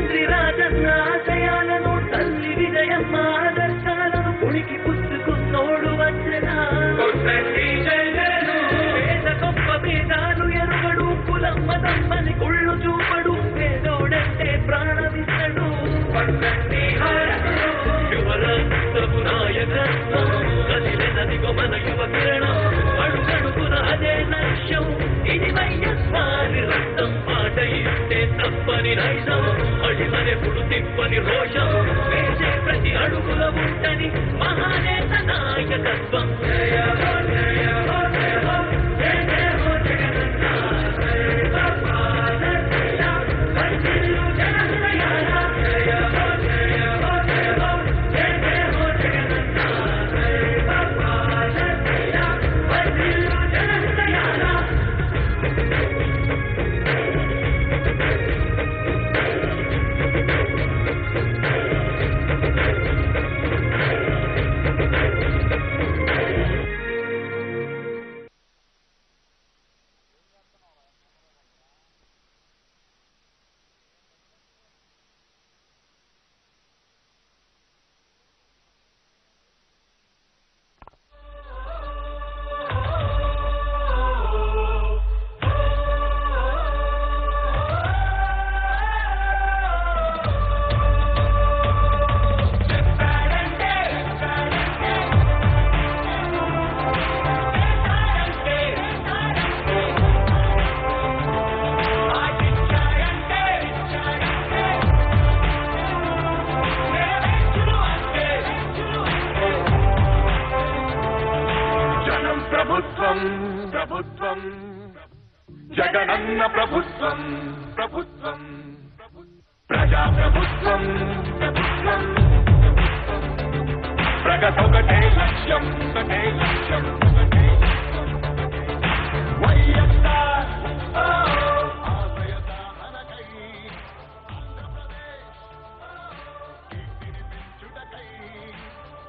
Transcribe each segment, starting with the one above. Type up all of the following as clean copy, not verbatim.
తండ్రి రాజన్న ఆశయాలను తల్లి విజయమ్మ ఆదర్శాలను పుణికి పుచ్చుకున్నోడు వచ్చనా పేద గొప్ప భేదాలు ఎరుగడు కులమ్మ తమ్మని కుళ్ళు చూపడు పేదోడంటే ప్రాణమిస్తడు యువరక్తపు నాయకత్వం కదిలినదిగో మన యువ కిరణం అడుగడుగున అదే లక్ష్యం ఇది వైఎస్ఆర్ రక్తం పాట ఇస్తే తప్పని నైజం అడిమనెప్పుడు తిప్పని రోషం వేసే ప్రతి అడుగుల ఉంటని మహానేత నాయకత్వం ప్రభుత్వం జగనన్న ప్రభుత్వం ప్రభుత్వం ప్రజా ప్రభుత్వం ప్రభుత్వం ప్రగతొకటే లక్ష్యం ఒకటే లక్ష్యం ఒకటే వైఎస్ఆర్ ఆశయ సాధనకై ఆంధ్రప్రదేశ్ కీర్తిని పెంచుటకై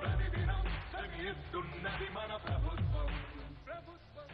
ప్రతిదినం శ్రమిస్తున్నది మన ప్రభుత్వం ప్రభుత్వం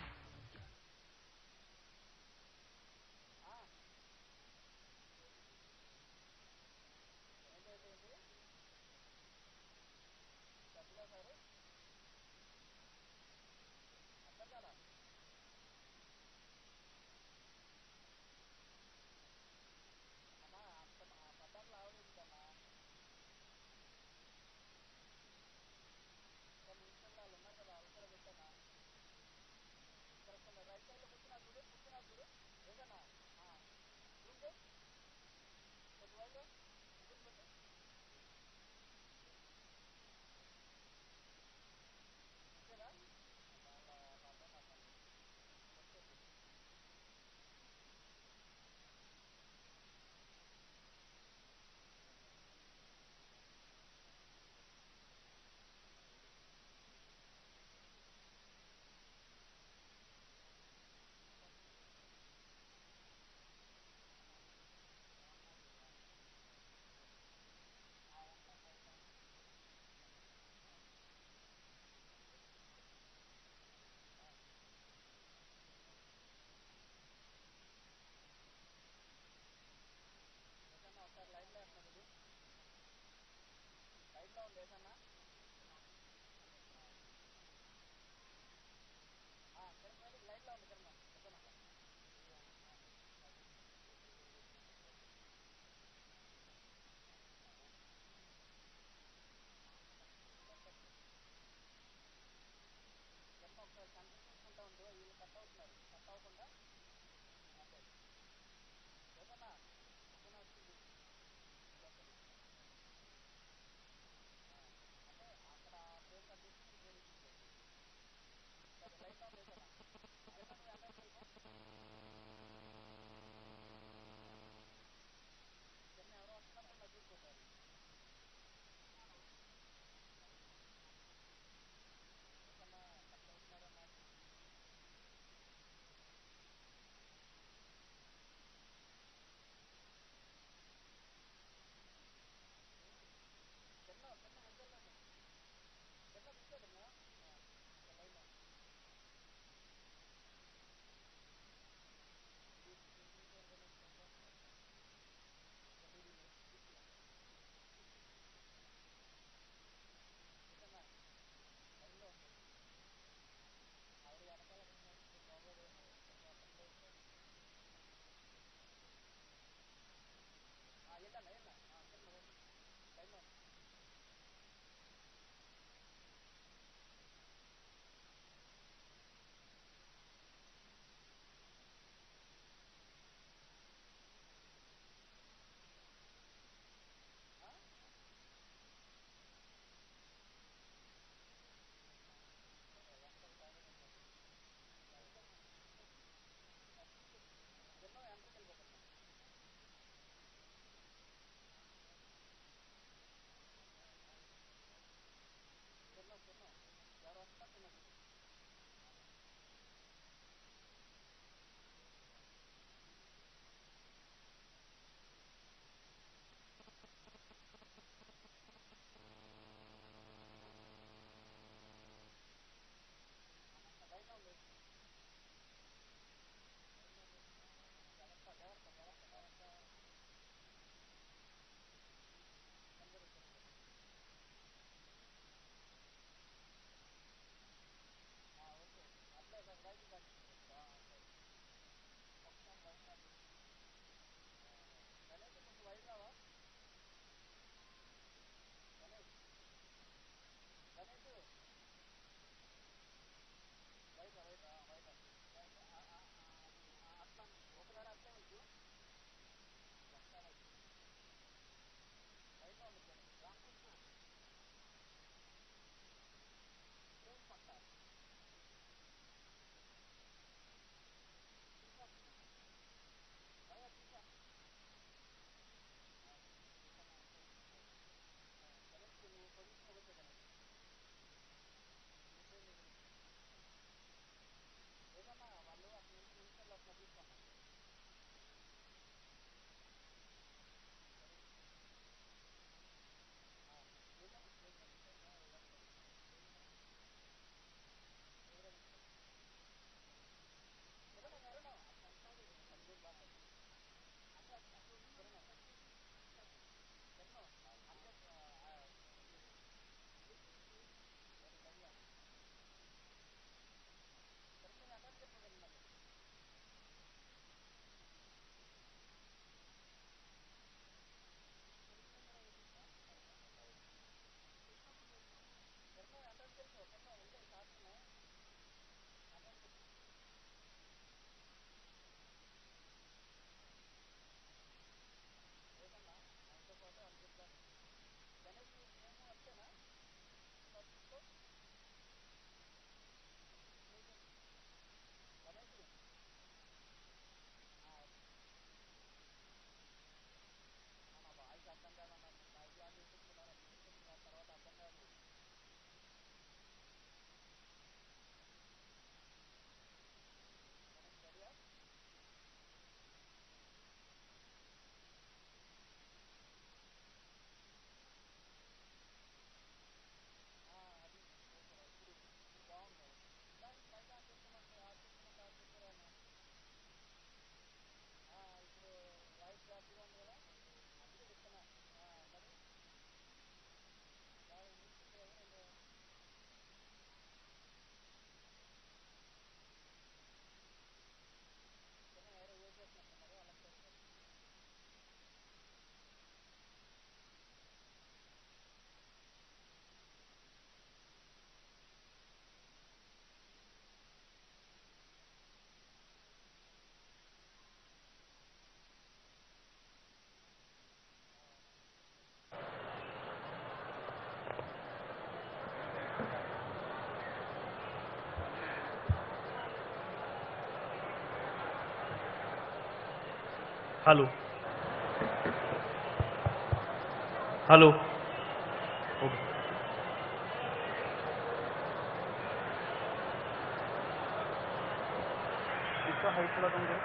हेलो हेलो ओके इसका हाइट थोड़ा कम करो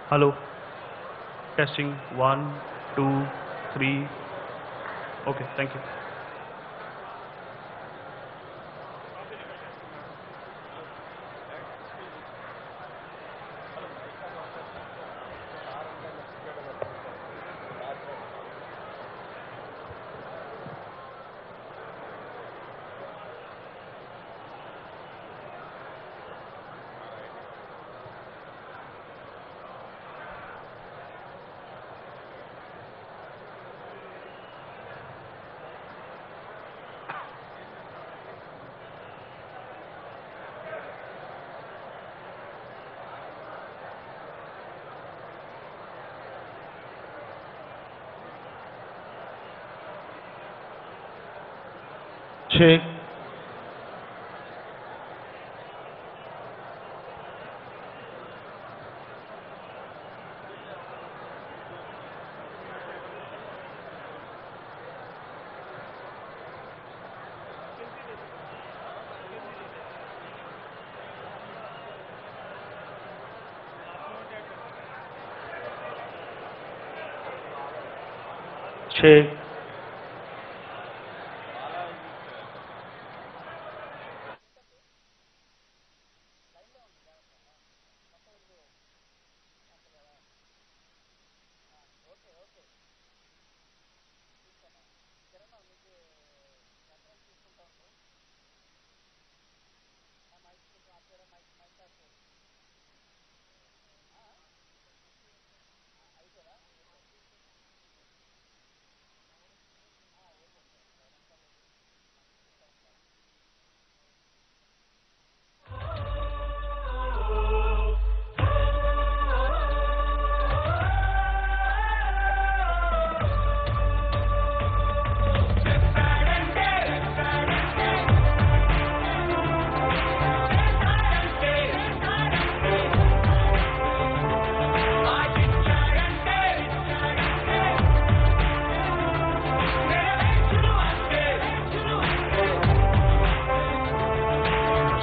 hello testing 1 2 3 okay thank you छः छः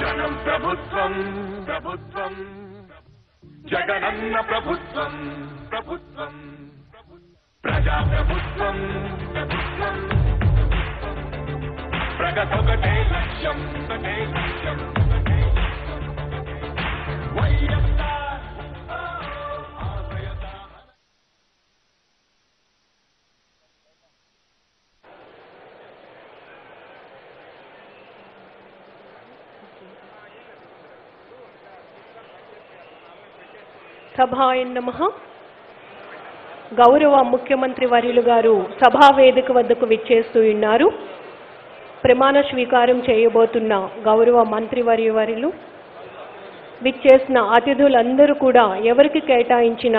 జనం ప్రభుత్వం ప్రభుత్వం జగనన్న ప్రభుత్వం ప్రభుత్వం ప్రజా ప్రభుత్వం ప్రభుత్వం ప్రగతొకటే లక్ష్యం ఒకటే లక్ష్యం ఒకటే లక్ష్యం. వైఎస్ఆర్ ఆశయ సాధన సభాయ నమః. గౌరవ ముఖ్యమంత్రి వర్యులు గారు సభా వేదిక వద్దకు విచ్చేస్తూ ఉన్నారు. ప్రమాణ స్వీకారం చేయబోతున్న గౌరవ మంత్రివర్యులు విచ్చేసిన అతిథులందరూ కూడా ఎవరికి కేటాయించిన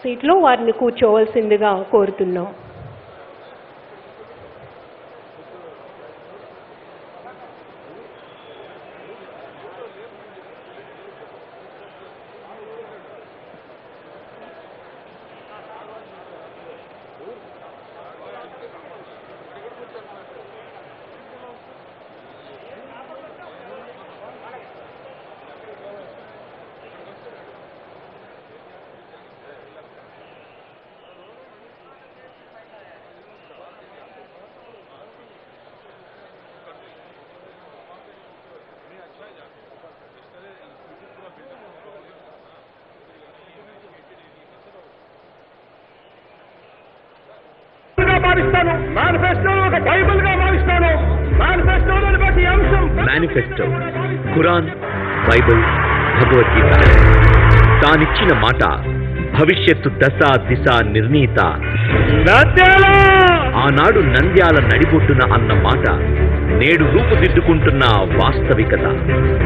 సీట్లో వారిని కూర్చోవలసిందిగా కోరుతున్నాం. మారుస్తాను. మేనిఫెస్టోను ఒక బైబిల్ గా మారుస్తాను. మేనిఫెస్టోలోని ప్రతి అంశం మేనిఫెస్టో, ఖురాన్, బైబిల్, భగవద్గీత. తానిచ్చిన మాట భవిష్యత్తు దశ దిశ నిర్ణీత. ఆనాడు నంద్యాల నడిబొట్టున అన్న మాట నేడు రూపుదిద్దుకుంటున్న వాస్తవికత.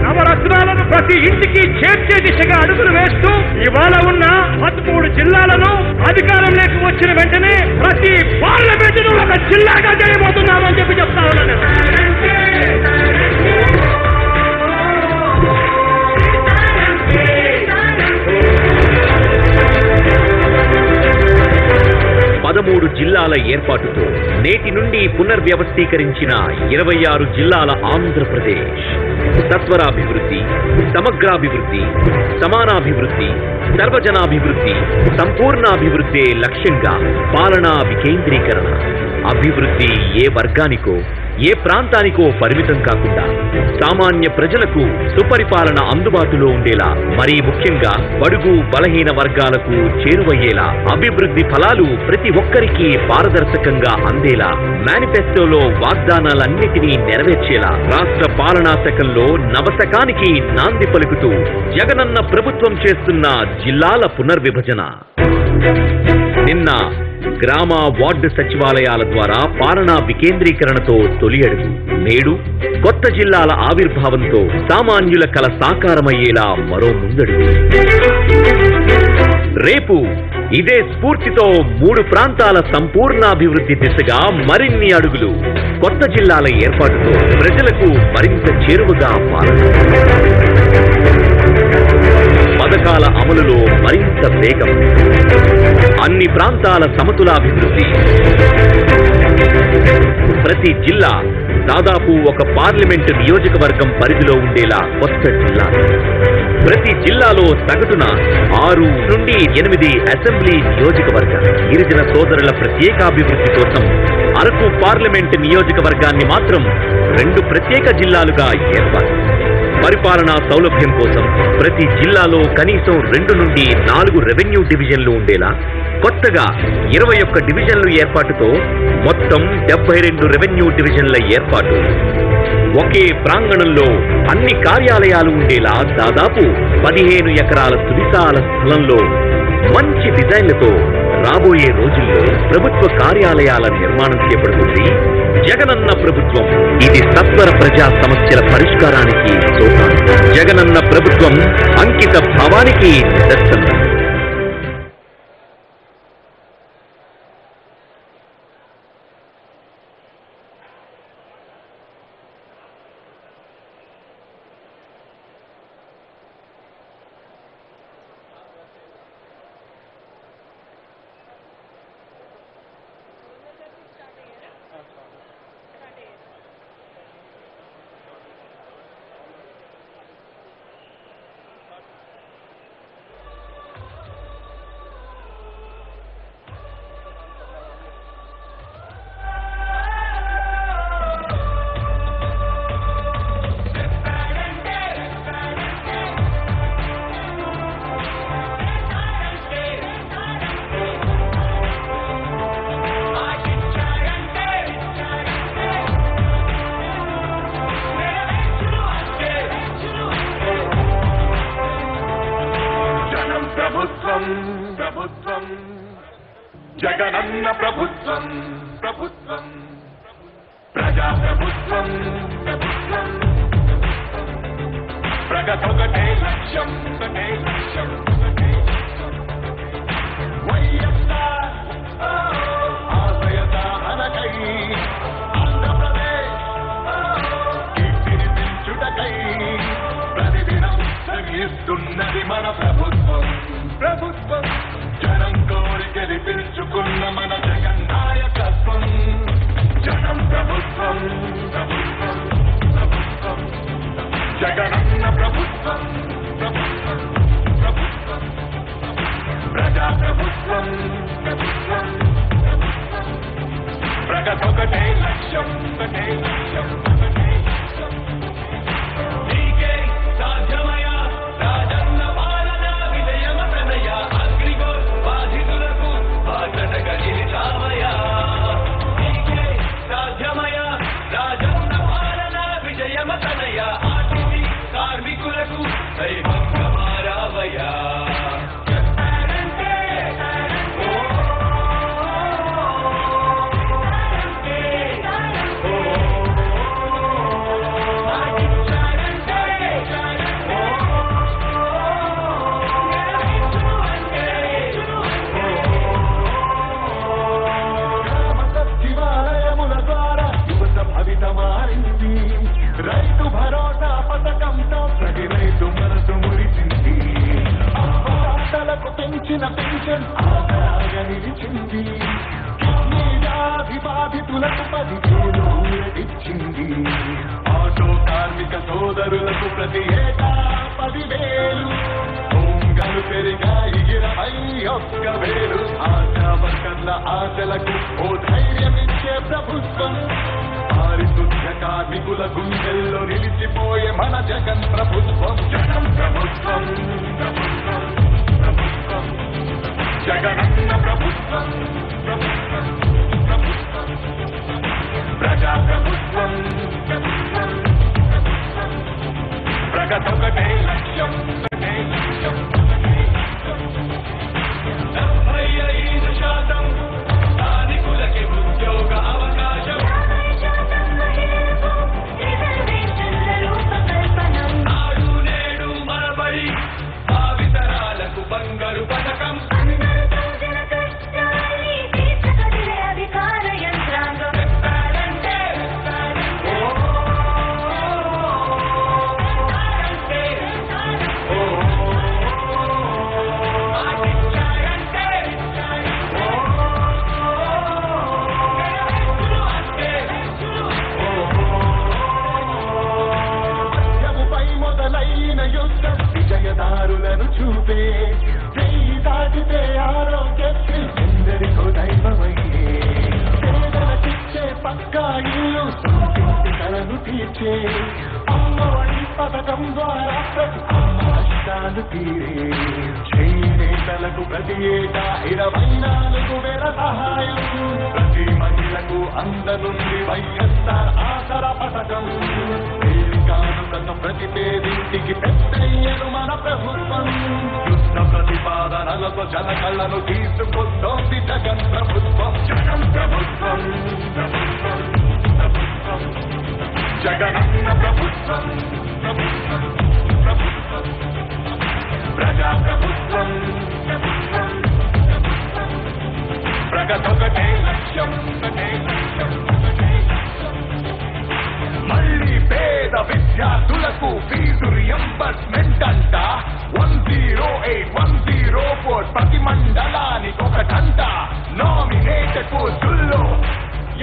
నవరత్నాలను ప్రతి ఇంటికి చేర్చే దిశగా అడుగులు వేస్తూ ఇవాళ ఉన్న 13 జిల్లాలను అధికారంలోకి వచ్చిన వెంటనే ప్రతి పార్లమెంటును ఒక జిల్లాగా చేయబోతున్నామని చెప్పి చెప్తా ఉన్నాను. పదమూడు జిల్లాల ఏర్పాటుతో నేటి నుండి పునర్వ్యవస్థీకరించిన 26 జిల్లాల ఆంధ్రప్రదేశ్ సత్వరాభివృద్ధి, సమగ్రాభివృద్ధి, సమానాభివృద్ధి, సర్వజనాభివృద్ధి, సంపూర్ణాభివృద్ధి లక్ష్యంగా పాలనా వికేంద్రీకరణ. అభివృద్ధి ఏ వర్గానికో ఏ ప్రాంతానికో పరిమితం కాకుండా సామాన్య ప్రజలకు సుపరిపాలన అందుబాటులో ఉండేలా, మరీ ముఖ్యంగా బడుగు బలహీన వర్గాలకు చేరువయ్యేలా, అభివృద్ధి ఫలాలు ప్రతి ఒక్కరికి పారదర్శకంగా అందేలా, మేనిఫెస్టోలో వాగ్దానాలన్నిటినీ నెరవేర్చేలా రాష్ట్ర పాలనా శకంలో నవశకానికి నాంది పలుకుతూ జగనన్న ప్రభుత్వం చేస్తున్న జిల్లాల పునర్విభజన. నిన్న గ్రామ వార్డు సచివాలయాల ద్వారా పాలనా వికేంద్రీకరణతో తొలి అడుగు. నేడు కొత్త జిల్లాల ఆవిర్భావంతో సామాన్యుల కల సాకారమయ్యేలా మరో ముందడుగు. రేపు ఇదే స్ఫూర్తితో 3 ప్రాంతాల సంపూర్ణాభివృద్ధి దిశగా మరిన్ని అడుగులు. కొత్త జిల్లాల ఏర్పాటుతో ప్రజలకు మరింత చేరువగా పాలన. పథకాల అమలులో మరింత వేగం. అన్ని ప్రాంతాల సమతులాభివృద్ధి. ప్రతి జిల్లా దాదాపు ఒక పార్లమెంటు నియోజకవర్గం పరిధిలో ఉండేలా కొత్త జిల్లా. ప్రతి జిల్లాలో సగటున 6 నుండి 8 అసెంబ్లీ నియోజకవర్గాలు. గిరిజన సోదరుల ప్రత్యేకాభివృద్ధి కోసం అరకు పార్లమెంటు నియోజకవర్గాన్ని మాత్రం 2 ప్రత్యేక జిల్లాలుగా ఏర్పాటు. పరిపాలనా సౌలభ్యం కోసం ప్రతి జిల్లాలో కనీసం 2 నుండి 4 రెవెన్యూ డివిజన్లు ఉండేలా కొత్తగా 21 డివిజన్లు ఏర్పాటుతో మొత్తం 72 రెవెన్యూ డివిజన్ల ఏర్పాటు. ఒకే ప్రాంగణంలో అన్ని కార్యాలయాలు ఉండేలా దాదాపు 15 ఎకరాల సువిశాల స్థలంలో మంచి డిజైన్లతో రాబోయే రోజుల్లో ప్రభుత్వ కార్యాలయాల నిర్మాణం చేపడుతుంది జగనన్న ప్రభుత్వం. ఇది సత్వర ప్రజా సమస్యల పరిష్కారానికి సోపానం. జగనన్న ప్రభుత్వం అంకిత భావానికి నిదర్శనం. ప్రభుత్వం జగనన్న ప్రభుత్వం ప్రభుత్వం ప్రజా ప్రభుత్వం ప్రభుత్వం ప్రగతొకటే లక్ష్యం ఒకటే లక్ష్యం వైఎస్ఆర్ ఆశయ సాధనకై ఆంధ్రప్రదేశ్ కీర్తిని పెంచుటకై ప్రతిదినం శ్రమిస్తున్నది మన ప్రభుత్వం ప్రభుత్వం. జనం కోరి గెలిపించుకున్న మన జగన్ నాయకత్వం. జనం ప్రభుత్వం ప్రభుత్వం ప్రభుత్వం జగనన్న ప్రభుత్వం ప్రభుత్వం ప్రభుత్వం ప్రజా ప్రభుత్వం ప్రభుత్వం ప్రభుత్వం ప్రగతొకటే లక్ష్యం ఒకటే లక్ష్యం ఒకటే లక్ష్యం. నీకే సాధ్యమయా రాజన్న పాలన విజయమ ప్రణయ అగ్రిగోల్ బాధితులకు బాధటగా నిలిచామయా. మారావయ్యా ఆర్టీసీ కార్మికులకు దైవంగా మారావయ్యా రైతు భరోసా పథకంతో ప్రతి రైతు మనసు మురిసింది ఆటలకు పెంచిన పెన్షన్ ఆసరాగా నిలిచింది కిడ్నీ వ్యాధి బాధితులకు 10,000 ఊరటిచ్చింది ఆటో కార్మిక సోదరులకు ప్రతి ఏటా 10,000 హోంగాలు పెరిగాయి 21,000 ఆశా వర్కర్ల ఆశలకు ఓ ధైర్యమిచ్చే ప్రభుత్వం పారిశుద్ధ్య కార్మికుల గుండెల్లో నిలిచిపోయే మన జగన్ ప్రభుత్వం జగన్ ప్రభుత్వం ప్రభుత్వం ప్రభుత్వం జగనన్న ప్రభుత్వం ప్రభుత్వం ప్రభుత్వం ప్రజా ప్రభుత్వం ప్రభుత్వం ప్రభుత్వం ప్రగతొకటే లక్ష్యం ఒకటే లక్ష్యం ఒకటే లక్ష్యం 75% స్థానికులకి ఉద్యోగ అవకాశం బంగారు పథకం అధికార యంత్రాంగం మధ్యముపై మొదలైన యుద్ధం విజయదారులను చూపే చెయ్యి దాటితే ఆరోగ్యశ్రీ ఎందరికో దైవమయ్యే పేదలకిచ్చే పక్కా ఇల్లు సొంతింటి కలను తీర్చే అమ్మఒడి పథకం ద్వారా ప్రతి అమ్మ కష్టాలు తీరే చేనేతలకు ప్రతి ఏటా 24,000 సహాయం ప్రతి మహిళకు అందనుంది వైఎస్ఆర్ ఆసరా పథకం కానుకను ప్రతి పేదింటికి పెద్దయ్యను మన ప్రభుత్వం యుద్ధ ప్రతిపాదనలతో జనకళ్ళను తీసుకొస్తోంది జగన్ ప్రభుత్వం జగన్ ప్రభుత్వం ప్రభుత్వం ప్రభుత్వం జగనన్న ప్రభుత్వం ప్రభుత్వం ప్రభుత్వం ప్రజా ప్రభుత్వం ప్రభుత్వం ప్రభుత్వం ప్రగతొకటే లక్ష్యం ఒకటే లక్ష్యం ఒకటే లక్ష్యం మళ్ళీ పేద విద్యార్థులకు ఫీజు రియంబర్స్మెంట్ అంట 108,104 ప్రతి మండలానికి ఒకటంట నామినేటెడ్ పోస్టుల్లో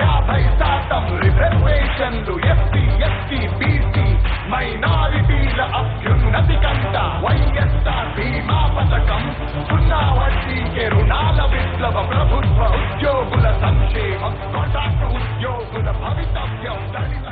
50% రిజర్వేషన్లు ఎస్సీ ఎస్టీ బీసీ మైనారిటీల అభ్యున్నతి కంట వైఎస్ఆర్ బీమా పథకం 0 వడ్డీకే రుణాల విప్లవ ప్రభుత్వ ఉద్యోగుల సంక్షేమం కాంట్రాక్ట్ ఉద్యోగుల భవితవ్యం దళిత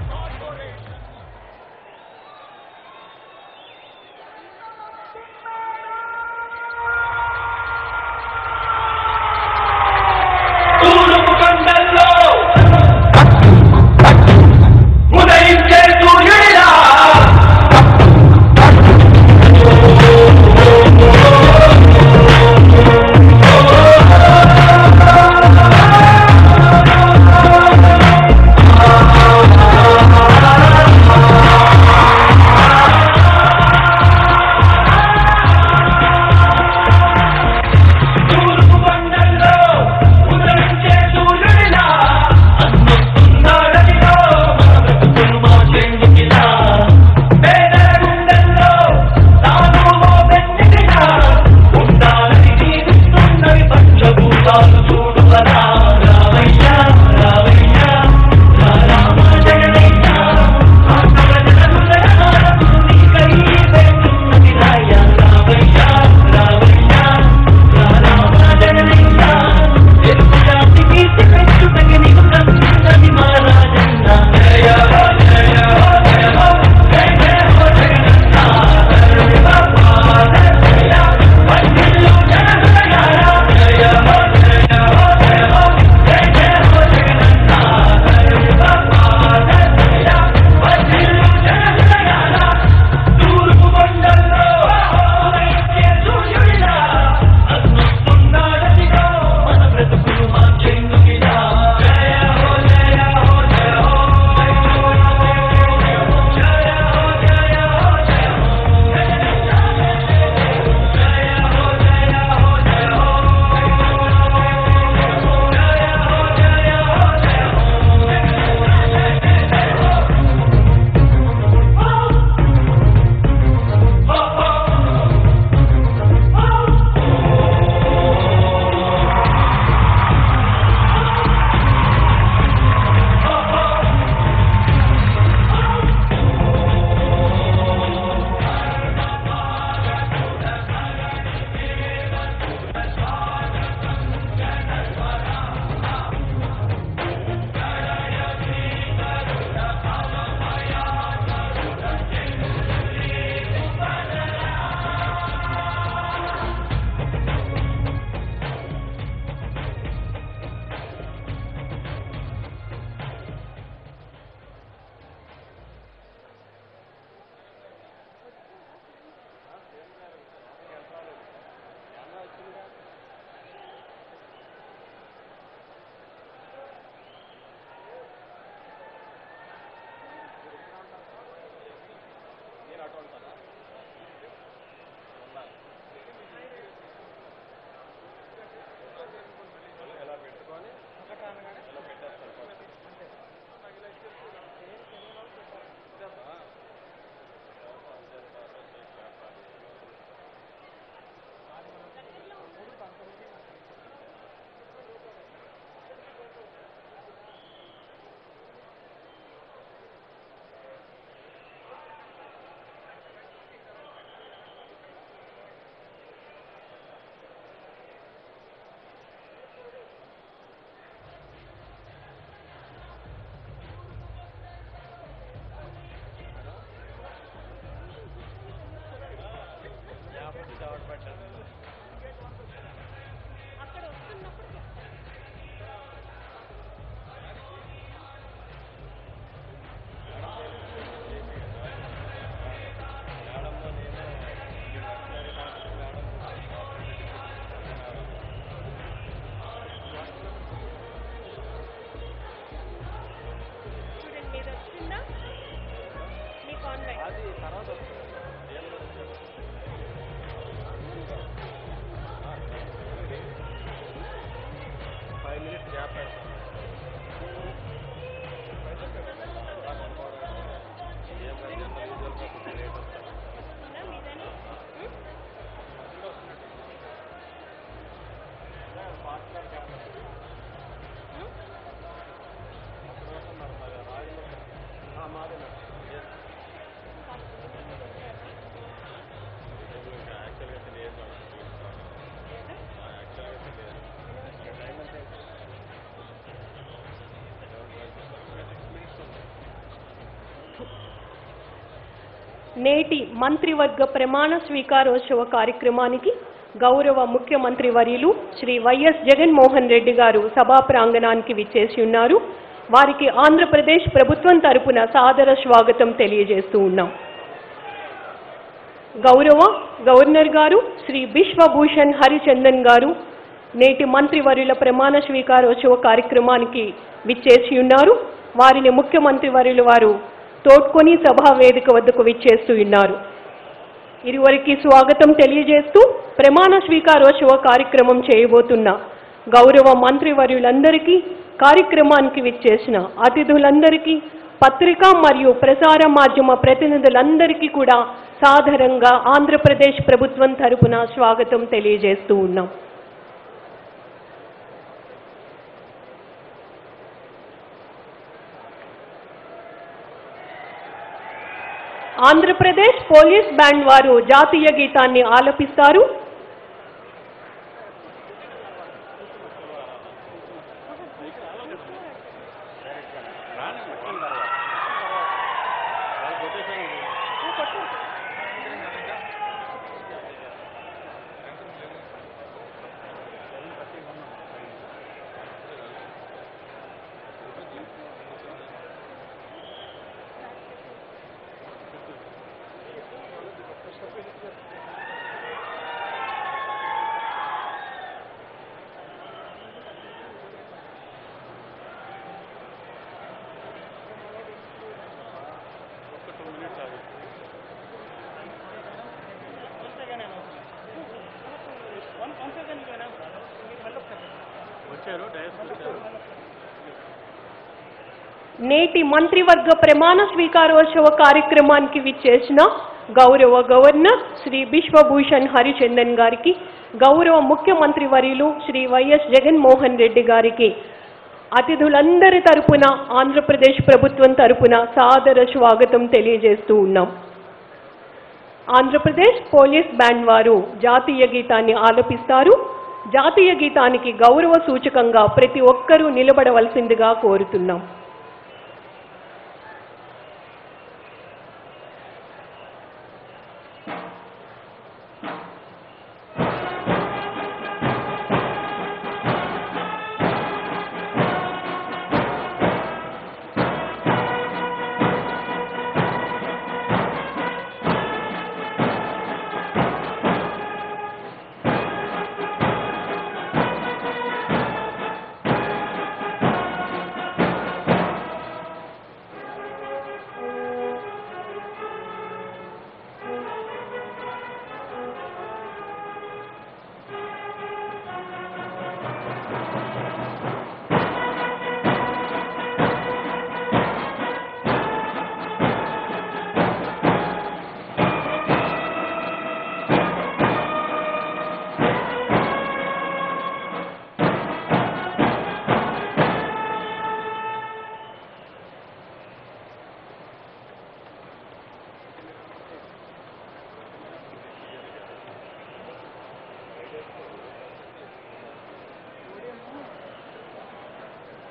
నేటి మంత్రివర్గ ప్రమాణ స్వీకారోత్సవ కార్యక్రమానికి గౌరవ ముఖ్యమంత్రి వర్యులు శ్రీ వైఎస్ జగన్మోహన్ రెడ్డి గారు సభా ప్రాంగణానికి విచ్చేసి ఉన్నారు. వారికి ఆంధ్రప్రదేశ్ ప్రభుత్వం తరపున సాదర స్వాగతం తెలియజేస్తూ ఉన్నాం. గౌరవ గవర్నర్ గారు శ్రీ బిశ్వభూషణ్ హరిచందన్ గారు నేటి మంత్రివర్యుల ప్రమాణ స్వీకారోత్సవ కార్యక్రమానికి విచ్చేసి ఉన్నారు. వారిని ముఖ్యమంత్రి వర్యులు వారు తోడ్కొని సభా వేదిక వద్దకు విచ్చేస్తూ ఉన్నారు. ఇరువురికి స్వాగతం తెలియజేస్తూ ప్రమాణ స్వీకారోత్సవ కార్యక్రమం చేయబోతున్న గౌరవ మంత్రివర్యులందరికీ, కార్యక్రమానికి విచ్చేసిన అతిథులందరికీ, పత్రికా మరియు ప్రసార మాధ్యమ ప్రతినిధులందరికీ కూడా సాదరంగా ఆంధ్రప్రదేశ్ ప్రభుత్వం తరపున స్వాగతం తెలియజేస్తూ ఉన్నాం. ఆంధ్రప్రదేశ్ పోలీస్ బ్యాండ్ వారు జాతీయ గీతాన్ని ఆలపిస్తారు. నేటి మంత్రివర్గ ప్రమాణ స్వీకారోత్సవ కార్యక్రమానికి విచ్చేసిన గౌరవ గవర్నర్ శ్రీ బిశ్వభూషణ్ హరిచందన్ గారికి, గౌరవ ముఖ్యమంత్రి వర్యులు శ్రీ వైఎస్ జగన్మోహన్ రెడ్డి గారికి అతిథులందరి తరపున ఆంధ్రప్రదేశ్ ప్రభుత్వం తరపున సాదర స్వాగతం తెలియజేస్తూ ఉన్నాం. ఆంధ్రప్రదేశ్ పోలీస్ బ్యాండ్ వారు జాతీయ గీతాన్ని ఆలపిస్తారు. జాతీయ గీతానికి గౌరవ సూచకంగా ప్రతి ఒక్కరూ నిలబడవలసిందిగా కోరుతున్నాం.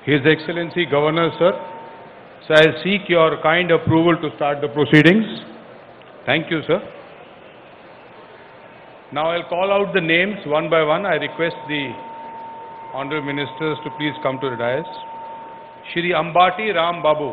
His Excellency Governor, sir, so I seek your kind approval to start the proceedings. Thank you, sir. Now I'll call out the names one by one. I request the honorable ministers to please come to the dais. Shri Ambati Ram Babu.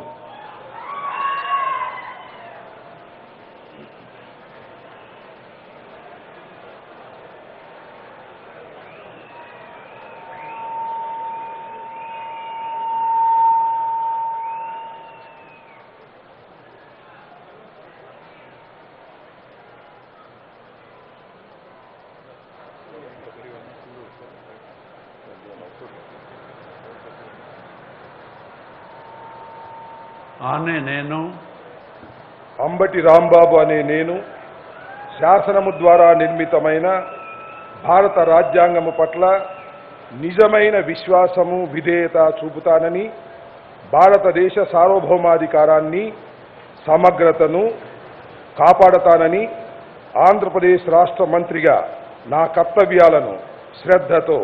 ఆనే నేను అంబటి రాంబాబు అనే నేను శాసనము ద్వారా నిర్మితమైన భారత రాజ్యాంగము పట్ల నిజమైన విశ్వాసము విధేయత చూపుతానని, భారతదేశ సార్వభౌమాధికారాన్ని సమగ్రతను కాపాడతానని, ఆంధ్రప్రదేశ్ రాష్ట్ర మంత్రిగా నా కర్తవ్యాలను శ్రద్ధతో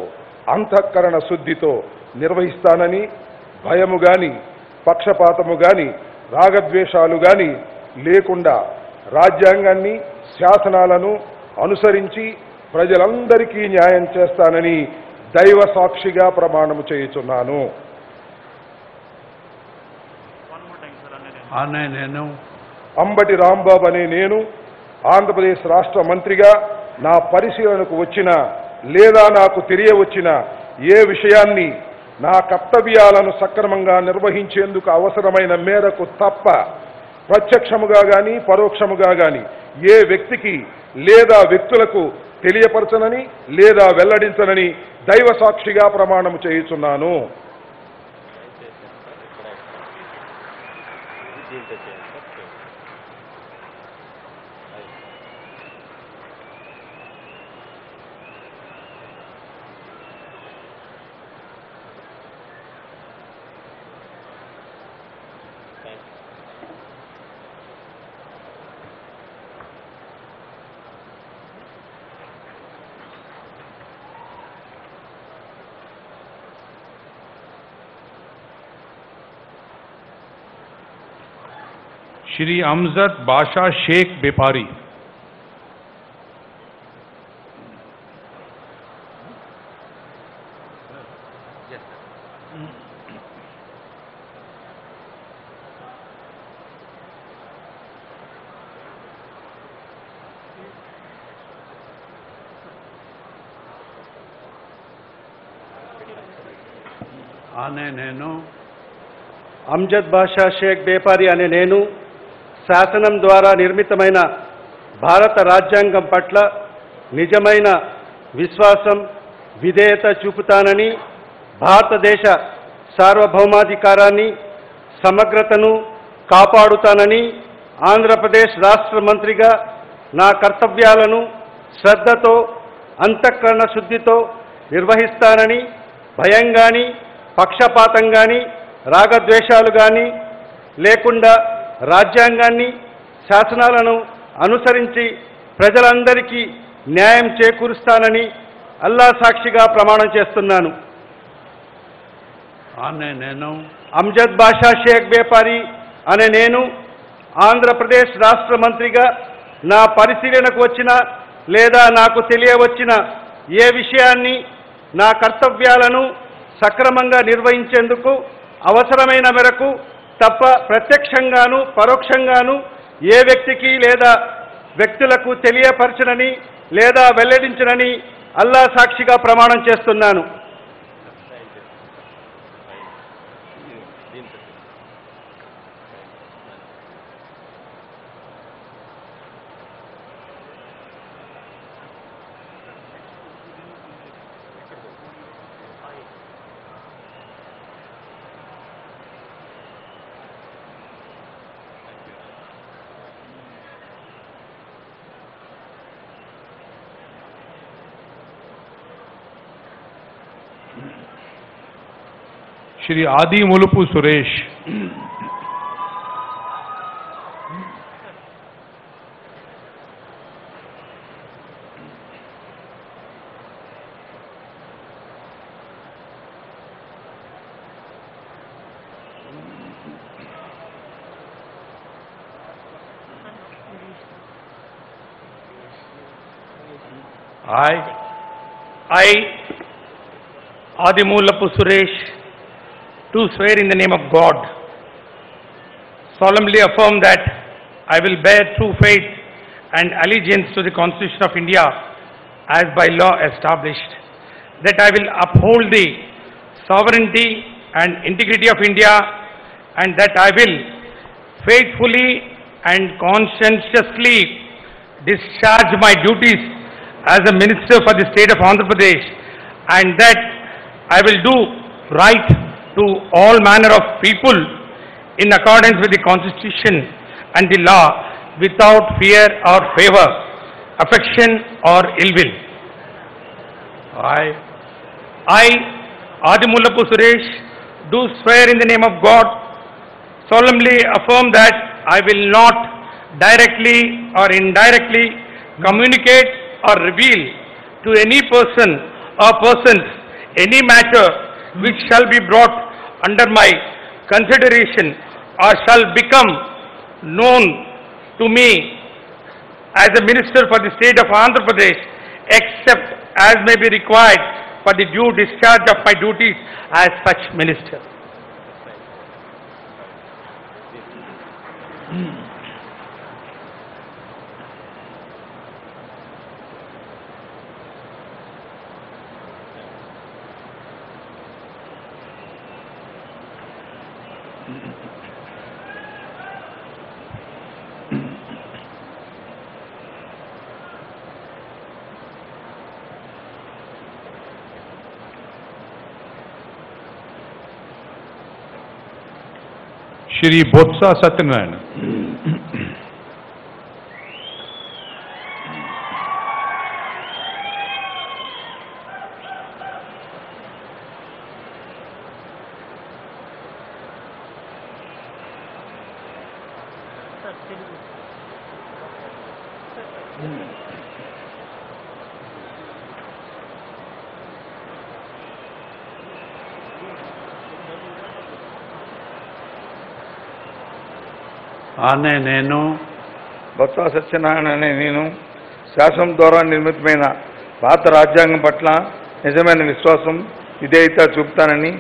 అంతఃకరణ శుద్ధితో నిర్వహిస్తానని, భయము గాని పక్షపాతము గాని రాగద్వేషాలు గాని లేకుండా రాజ్యాంగాన్ని శాసనాలను అనుసరించి ప్రజలందరికీ న్యాయం చేస్తానని దైవ సాక్షిగా ప్రమాణము చేయుచున్నాను. అంబటి రాంబాబు అనే నేను ఆంధ్రప్రదేశ్ రాష్ట్ర మంత్రిగా నా పరిశీలనకు వచ్చిన లేదా నాకు తెలియవచ్చిన ఏ విషయాన్ని నా కర్తవ్యాలను సక్రమంగా నిర్వహించేందుకు అవసరమైన మేరకు తప్ప ప్రత్యక్షముగా గాని పరోక్షముగా గాని ఏ వ్యక్తికి లేదా వ్యక్తులకు తెలియపరచనని లేదా వెల్లడించనని దైవ సాక్షిగా ప్రమాణము చేయుచున్నాను. Shri Amjad Basha Sheikh Bepari. Amjad బాషా షేక్ బేపారి అనే నేను శాసనం ద్వారా నిర్మితమైన భారత రాజ్యాంగం పట్ల నిజమైన విశ్వాసం విధేయత చూపుతానని భారతదేశ సార్వభౌమాధికారాన్ని సమగ్రతను కాపాడుతానని ఆంధ్రప్రదేశ్ రాష్ట్ర మంత్రిగా నా కర్తవ్యాలను శ్రద్ధతో అంతఃకరణ శుద్ధితో నిర్వహిస్తానని భయం గాని పక్షపాతం గాని రాగద్వేషాలు గాని లేకుండా రాజ్యాంగాన్ని శాసనాలను అనుసరించి ప్రజలందరికీ న్యాయం చేకూరుస్తానని అల్లా సాక్షిగా ప్రమాణం చేస్తున్నాను. అమ్జద్ బాషా షేక్ బేపారి అనే నేను ఆంధ్రప్రదేశ్ రాష్ట్ర మంత్రిగా నా పరిశీలనకు వచ్చిన లేదా నాకు తెలియవచ్చిన ఏ విషయాన్ని నా కర్తవ్యాలను సక్రమంగా నిర్వహించేందుకు అవసరమైన మేరకు తప్ప ప్రత్యక్షంగాను పరోక్షంగాను ఏ వ్యక్తికి లేదా వ్యక్తులకు తెలియపరచనని లేదా వెల్లడించనని అల్లా సాక్షిగా ప్రమాణం చేస్తున్నాను. Shri Adi Mulupu Suresh. I, Adi Mulupu Suresh, do swear in the name of God, solemnly affirm that I will bear true faith and allegiance to the Constitution of India as by law established, that I will uphold the sovereignty and integrity of India, and that I will faithfully and conscientiously discharge my duties as a minister for the state of Andhra Pradesh, and that I will do right to all manner of people in accordance with the Constitution and the law without fear or favor, affection or ill will. I, Adi Mulupu Suresh, do swear in the name of God, solemnly affirm that I will not directly or indirectly communicate or reveal to any person or persons any matter which shall be brought under my consideration or shall become known to me as a minister for the state of Andhra Pradesh, except as may be required for the due discharge of my duties as such minister. Shri Botsa Satyanarayana. ఆనే నేను బొత్స సత్యనారాయణ అనే నేను శాసనం ద్వారా నిర్మితమైన భారత రాజ్యాంగం పట్ల నిజమైన విశ్వాసం విధేయత చూపుతానని,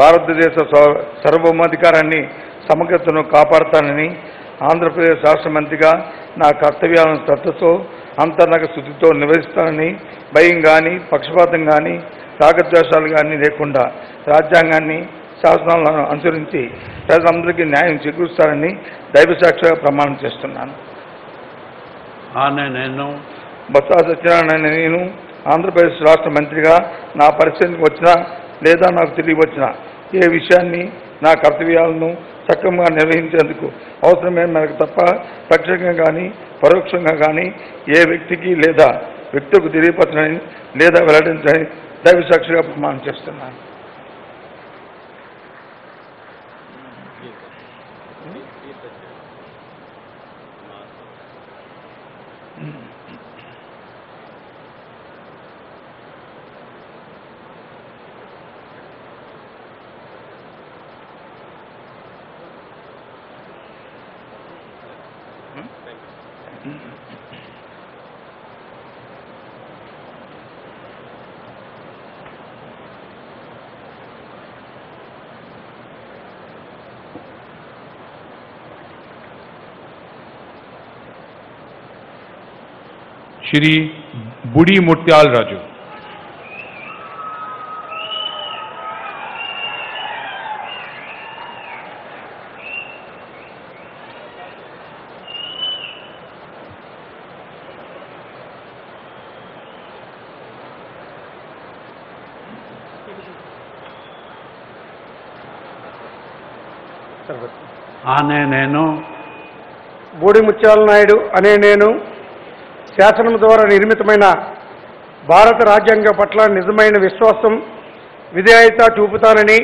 భారతదేశ సార్వభౌమాధికారాన్ని సమగ్రతను కాపాడుతానని, ఆంధ్రప్రదేశ్ రాష్ట్ర మంత్రిగా నా కర్తవ్యాలను శ్రద్ధతో అంతర్గత శుద్ధితో నిర్వహిస్తానని, భయం కానీ పక్షపాతం కానీ రాగద్వేషాలు కానీ లేకుండా రాజ్యాంగాన్ని శాసనాలను అనుసరించి ప్రజలందరికీ న్యాయం చేకూరుస్తారని దైవసాక్షిగా ప్రమాణం చేస్తున్నాను. ఆనే నేను బొత్స సత్యనారాయణ నేను ఆంధ్రప్రదేశ్ రాష్ట్ర మంత్రిగా నా పరిస్థితికి వచ్చినా లేదా నాకు తిరిగి వచ్చిన ఏ విషయాన్ని నా కర్తవ్యాలను సక్రమంగా నిర్వహించేందుకు అవసరమైన మేరకు తప్ప ప్రత్యక్షంగా కానీ పరోక్షంగా కానీ ఏ వ్యక్తికి లేదా వ్యక్తులకు తెలియపరచని లేదా వెల్లడించని దైవసాక్షిగా ప్రమాణం చేస్తున్నాను. Shri Budi Mutyal Raju. ఆనే నేను బూడి ముత్యాల నాయుడు అనే నేను శాసనం ద్వారా నిర్మితమైన భారత రాజ్యాంగం పట్ల నిజమైన విశ్వాసం విధేయత చూపుతానని,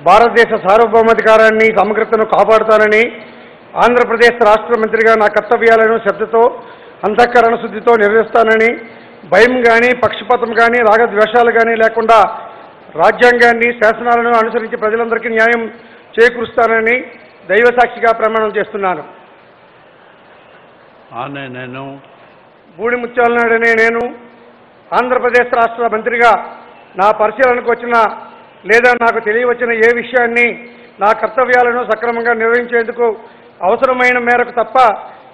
భారతదేశ సార్వభౌమాధికారాన్ని సమగ్రతను కాపాడుతానని, ఆంధ్రప్రదేశ్ రాష్ట్ర మంత్రిగా నా కర్తవ్యాలను శ్రద్ధతో అంతఃకరణ శుద్ధితో నిర్వహిస్తానని, భయం కానీ పక్షపాతం కానీ రాగద్వేషాలు కానీ లేకుండా రాజ్యాంగాన్ని శాసనాలను అనుసరించి ప్రజలందరికీ న్యాయం చేకూరుస్తానని దైవసాక్షిగా ప్రమాణం చేస్తున్నాను. ఆనే నేను బూడి ముత్యాల నాయుడు అనే నేను ఆంధ్రప్రదేశ్ రాష్ట్ర మంత్రిగా నా పరిశీలనకు వచ్చిన లేదా నాకు తెలియవచ్చిన ఏ విషయాన్ని నా కర్తవ్యాలను సక్రమంగా నిర్వహించేందుకు అవసరమైన మేరకు తప్ప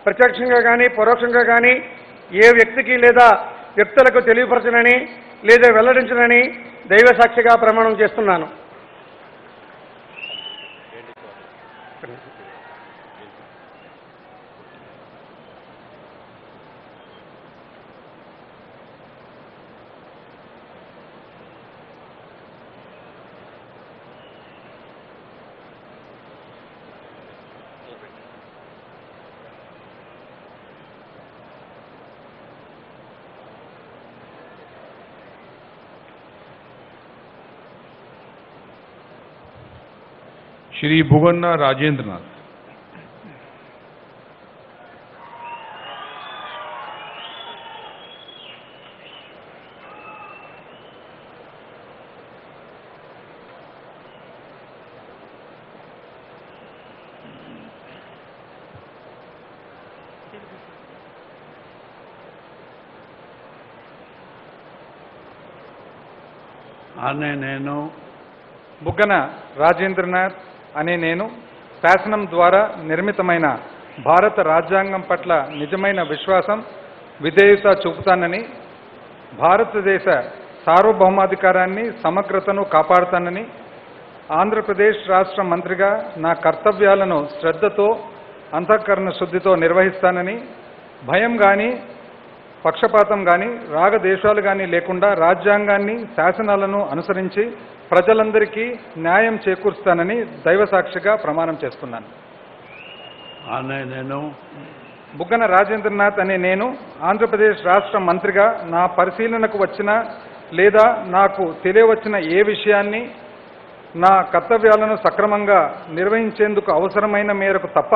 ప్రత్యక్షంగా కానీ పరోక్షంగా కానీ ఏ వ్యక్తికి లేదా వ్యక్తులకు తెలియపరచనని లేదా వెల్లడించనని దైవసాక్షిగా ప్రమాణం చేస్తున్నాను. Shri Bhuvanna Rajendranath. అనే నేను బుగ్గన రాజేంద్రనాథ్ అనే నేను శాసనం ద్వారా నిర్మితమైన భారత రాజ్యాంగం పట్ల నిజమైన విశ్వాసం విధేయత చూపుతానని, భారతదేశ సార్వభౌమాధికారాన్ని సమగ్రతను కాపాడుతానని, ఆంధ్రప్రదేశ్ రాష్ట్ర మంత్రిగా నా కర్తవ్యాలను శ్రద్ధతో అంతఃకరణ శుద్ధితో నిర్వహిస్తానని, భయం కానీ పక్షపాతం కానీ రాగద్వేషాలు కానీ లేకుండా రాజ్యాంగాన్ని శాసనాలను అనుసరించి ప్రజలందరికీ న్యాయం చేకూరుస్తానని దైవసాక్షిగా ప్రమాణం చేస్తున్నాను. అనే నేను బుగ్గన రాజేంద్రనాథ్ అనే నేను ఆంధ్రప్రదేశ్ రాష్ట్ర మంత్రిగా నా పరిశీలనకు వచ్చిన లేదా నాకు తెలియవచ్చిన ఏ విషయాన్ని నా కర్తవ్యాలను సక్రమంగా నిర్వహించేందుకు అవసరమైన మేరకు తప్ప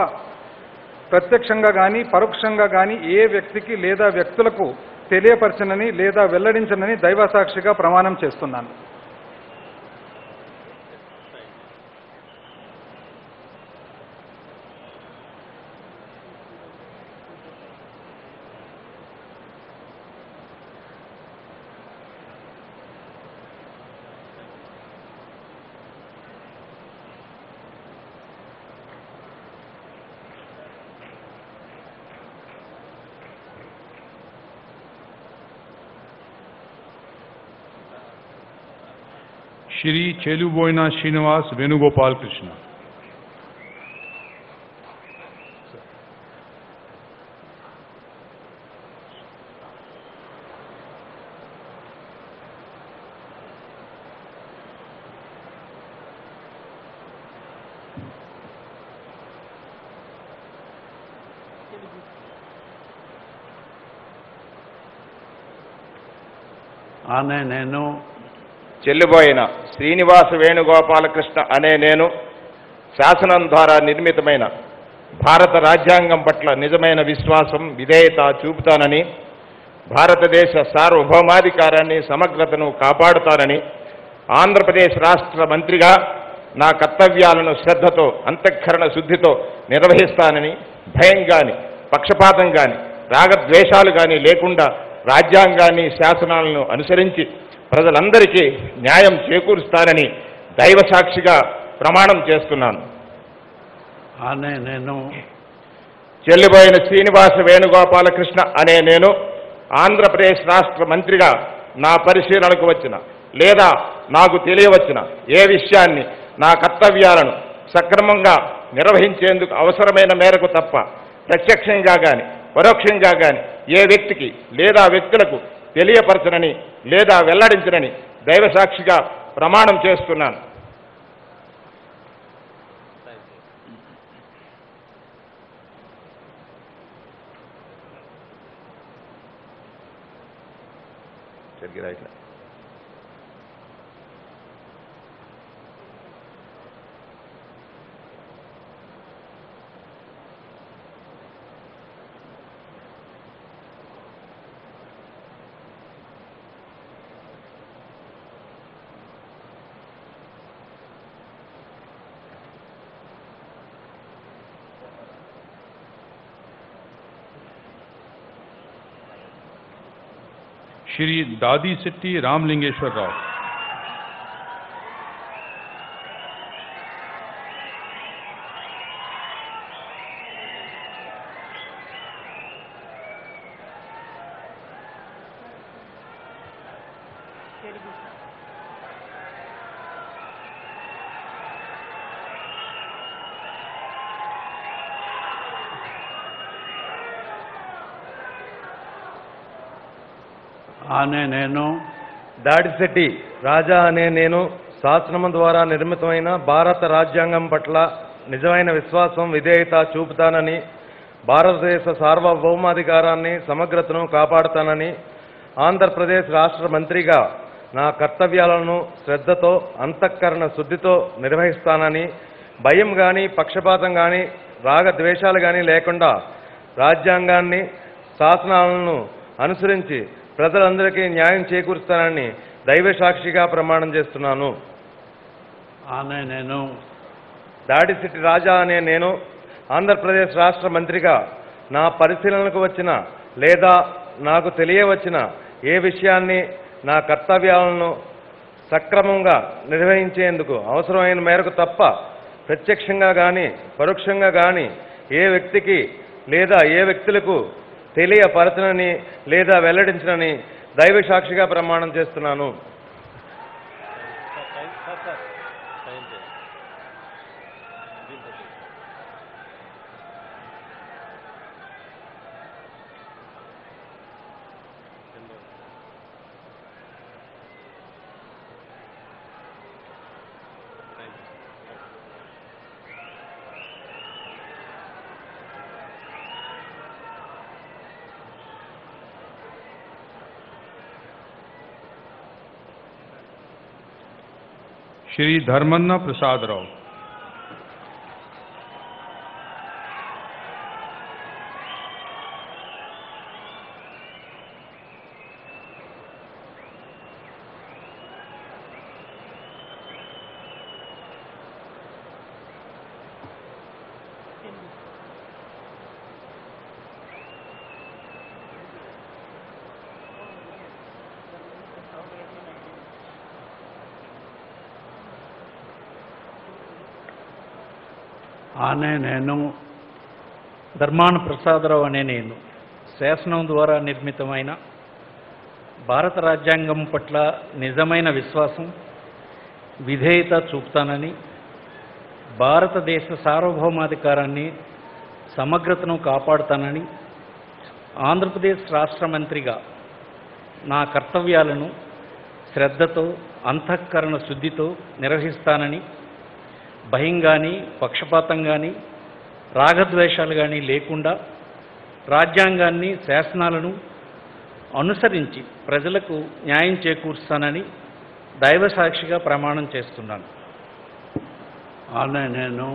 ప్రత్యక్షంగా కానీ పరోక్షంగా కానీ ఏ వ్యక్తికి లేదా వ్యక్తులకు తెలియపరచనని లేదా వెల్లడించనని దైవసాక్షిగా ప్రమాణం చేస్తున్నాను. श्री चेलुबोइना श्रीनिवास वेणुगोपाल कृष्ण। అనే నేను చెల్లిబోయిన శ్రీనివాస వేణుగోపాలకృష్ణ అనే నేను శాసనం ద్వారా నిర్మితమైన భారత రాజ్యాంగం పట్ల నిజమైన విశ్వాసం విధేయత చూపుతానని, భారతదేశ సార్వభౌమాధికారాన్ని సమగ్రతను కాపాడుతానని, ఆంధ్రప్రదేశ్ రాష్ట్ర మంత్రిగా నా కర్తవ్యాలను శ్రద్ధతో అంతఃకరణ శుద్ధితో నిర్వహిస్తానని, భయం కానీ పక్షపాతం కానీ రాగద్వేషాలు కానీ లేకుండా రాజ్యాంగాన్ని శాసనాలను అనుసరించి ప్రజలందరికీ న్యాయం చేకూరుస్తానని దైవసాక్షిగా ప్రమాణం చేస్తున్నాను. అనే నేను చెల్లిబోయిన శ్రీనివాస వేణుగోపాలకృష్ణ అనే నేను ఆంధ్రప్రదేశ్ రాష్ట్ర మంత్రిగా నా పరిశీలనకు వచ్చిన లేదా నాకు తెలియవచ్చిన ఏ విషయాన్ని నా కర్తవ్యాలను సక్రమంగా నిర్వహించేందుకు అవసరమైన మేరకు తప్ప ప్రత్యక్షంగా కానీ పరోక్షంగా కానీ ఏ వ్యక్తికి లేదా వ్యక్తులకు తెలియపరచనని లేదా వెల్లడించనని దైవసాక్షిగా ప్రమాణం చేస్తున్నాను. श्री दादी सिट्टी रामलिंगेश्वर राव। అనే నేను దాడిశెట్టి రాజా అనే నేను శాసనం ద్వారా నిర్మితమైన భారత రాజ్యాంగం పట్ల నిజమైన విశ్వాసం విధేయత చూపుతానని, భారతదేశ సార్వభౌమాధికారాన్ని సమగ్రతను కాపాడుతానని, ఆంధ్రప్రదేశ్ రాష్ట్ర మంత్రిగా నా కర్తవ్యాలను శ్రద్ధతో అంతఃకరణ శుద్ధితో నిర్వహిస్తానని, భయం కానీ పక్షపాతం కానీ రాగద్వేషాలు కానీ లేకుండా రాజ్యాంగాన్ని శాసనాలను అనుసరించి ప్రజలందరికీ న్యాయం చేకూరుస్తానని దైవసాక్షిగా ప్రమాణం చేస్తున్నాను. అనే నేను దాడిశెట్టి రాజా అనే నేను ఆంధ్రప్రదేశ్ రాష్ట్ర మంత్రిగా నా పరిశీలనకు వచ్చిన లేదా నాకు తెలియవచ్చిన ఏ విషయాన్ని నా కర్తవ్యాలను సక్రమంగా నిర్వహించేందుకు అవసరమైన మేరకు తప్ప ప్రత్యక్షంగా కానీ పరోక్షంగా కానీ ఏ వ్యక్తికి లేదా ఏ వ్యక్తులకు తెలియపరచనని లేదా వెల్లడించనని దైవ సాక్షిగా ప్రమాణం చేస్తున్నాను. श्री धर्मन्ना प्रसाद राव। ఆనే నేను ధర్మాన ప్రసాదరావు అనే నేను శాసనం ద్వారా నిర్మితమైన భారత రాజ్యాంగం పట్ల నిజమైన విశ్వాసం విధేయత చూపుతానని భారతదేశ సార్వభౌమాధికారాన్ని సమగ్రతను కాపాడుతానని ఆంధ్రప్రదేశ్ రాష్ట్ర మంత్రిగా నా కర్తవ్యాలను శ్రద్ధతో అంతఃకరణ శుద్ధితో నిర్వహిస్తానని భయం కానీ పక్షపాతం కానీ రాగద్వేషాలు కానీ లేకుండా రాజ్యాంగాన్ని శాసనాలను అనుసరించి ప్రజలకు న్యాయం చేకూరుస్తానని దైవ సాక్షిగా ప్రమాణం చేస్తున్నాను. ఆనే నేను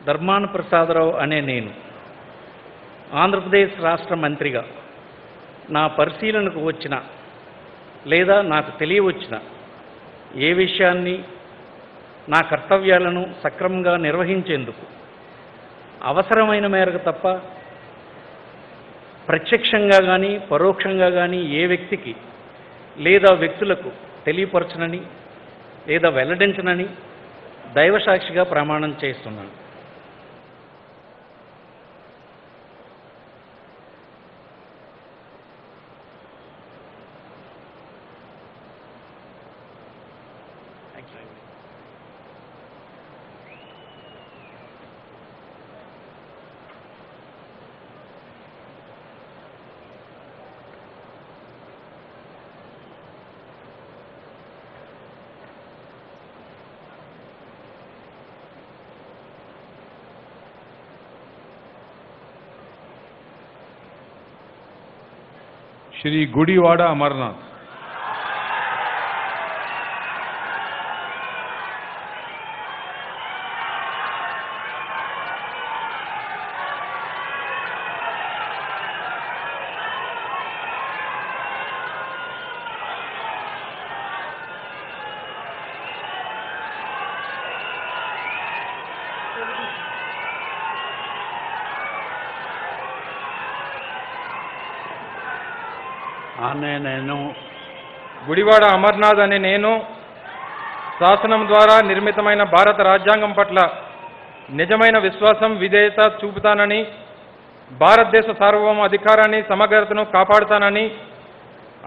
ధర్మాన ప్రసాదరావు అనే నేను ఆంధ్రప్రదేశ్ రాష్ట్ర మంత్రిగా నా పరిశీలనకు వచ్చిన లేదా నాకు తెలియవచ్చిన ఏ విషయాన్ని నా కర్తవ్యాలను సక్రమంగా నిర్వహించేందుకు అవసరమైన మేరకు తప్ప ప్రత్యక్షంగా కానీ పరోక్షంగా కానీ ఏ వ్యక్తికి లేదా వ్యక్తులకు తెలియపరచనని లేదా వెల్లడించనని దైవసాక్షిగా ప్రమాణం చేస్తున్నాను. श्री गुड़ीवाड़ा अमरनाथ। ఆనే నేను గుడివాడ అమర్నాథ్ అనే నేను శాసనం ద్వారా నిర్మితమైన భారత రాజ్యాంగం పట్ల నిజమైన విశ్వాసం విధేయత చూపుతానని భారతదేశ సార్వభౌమ అధికారాన్ని సమగ్రతను కాపాడుతానని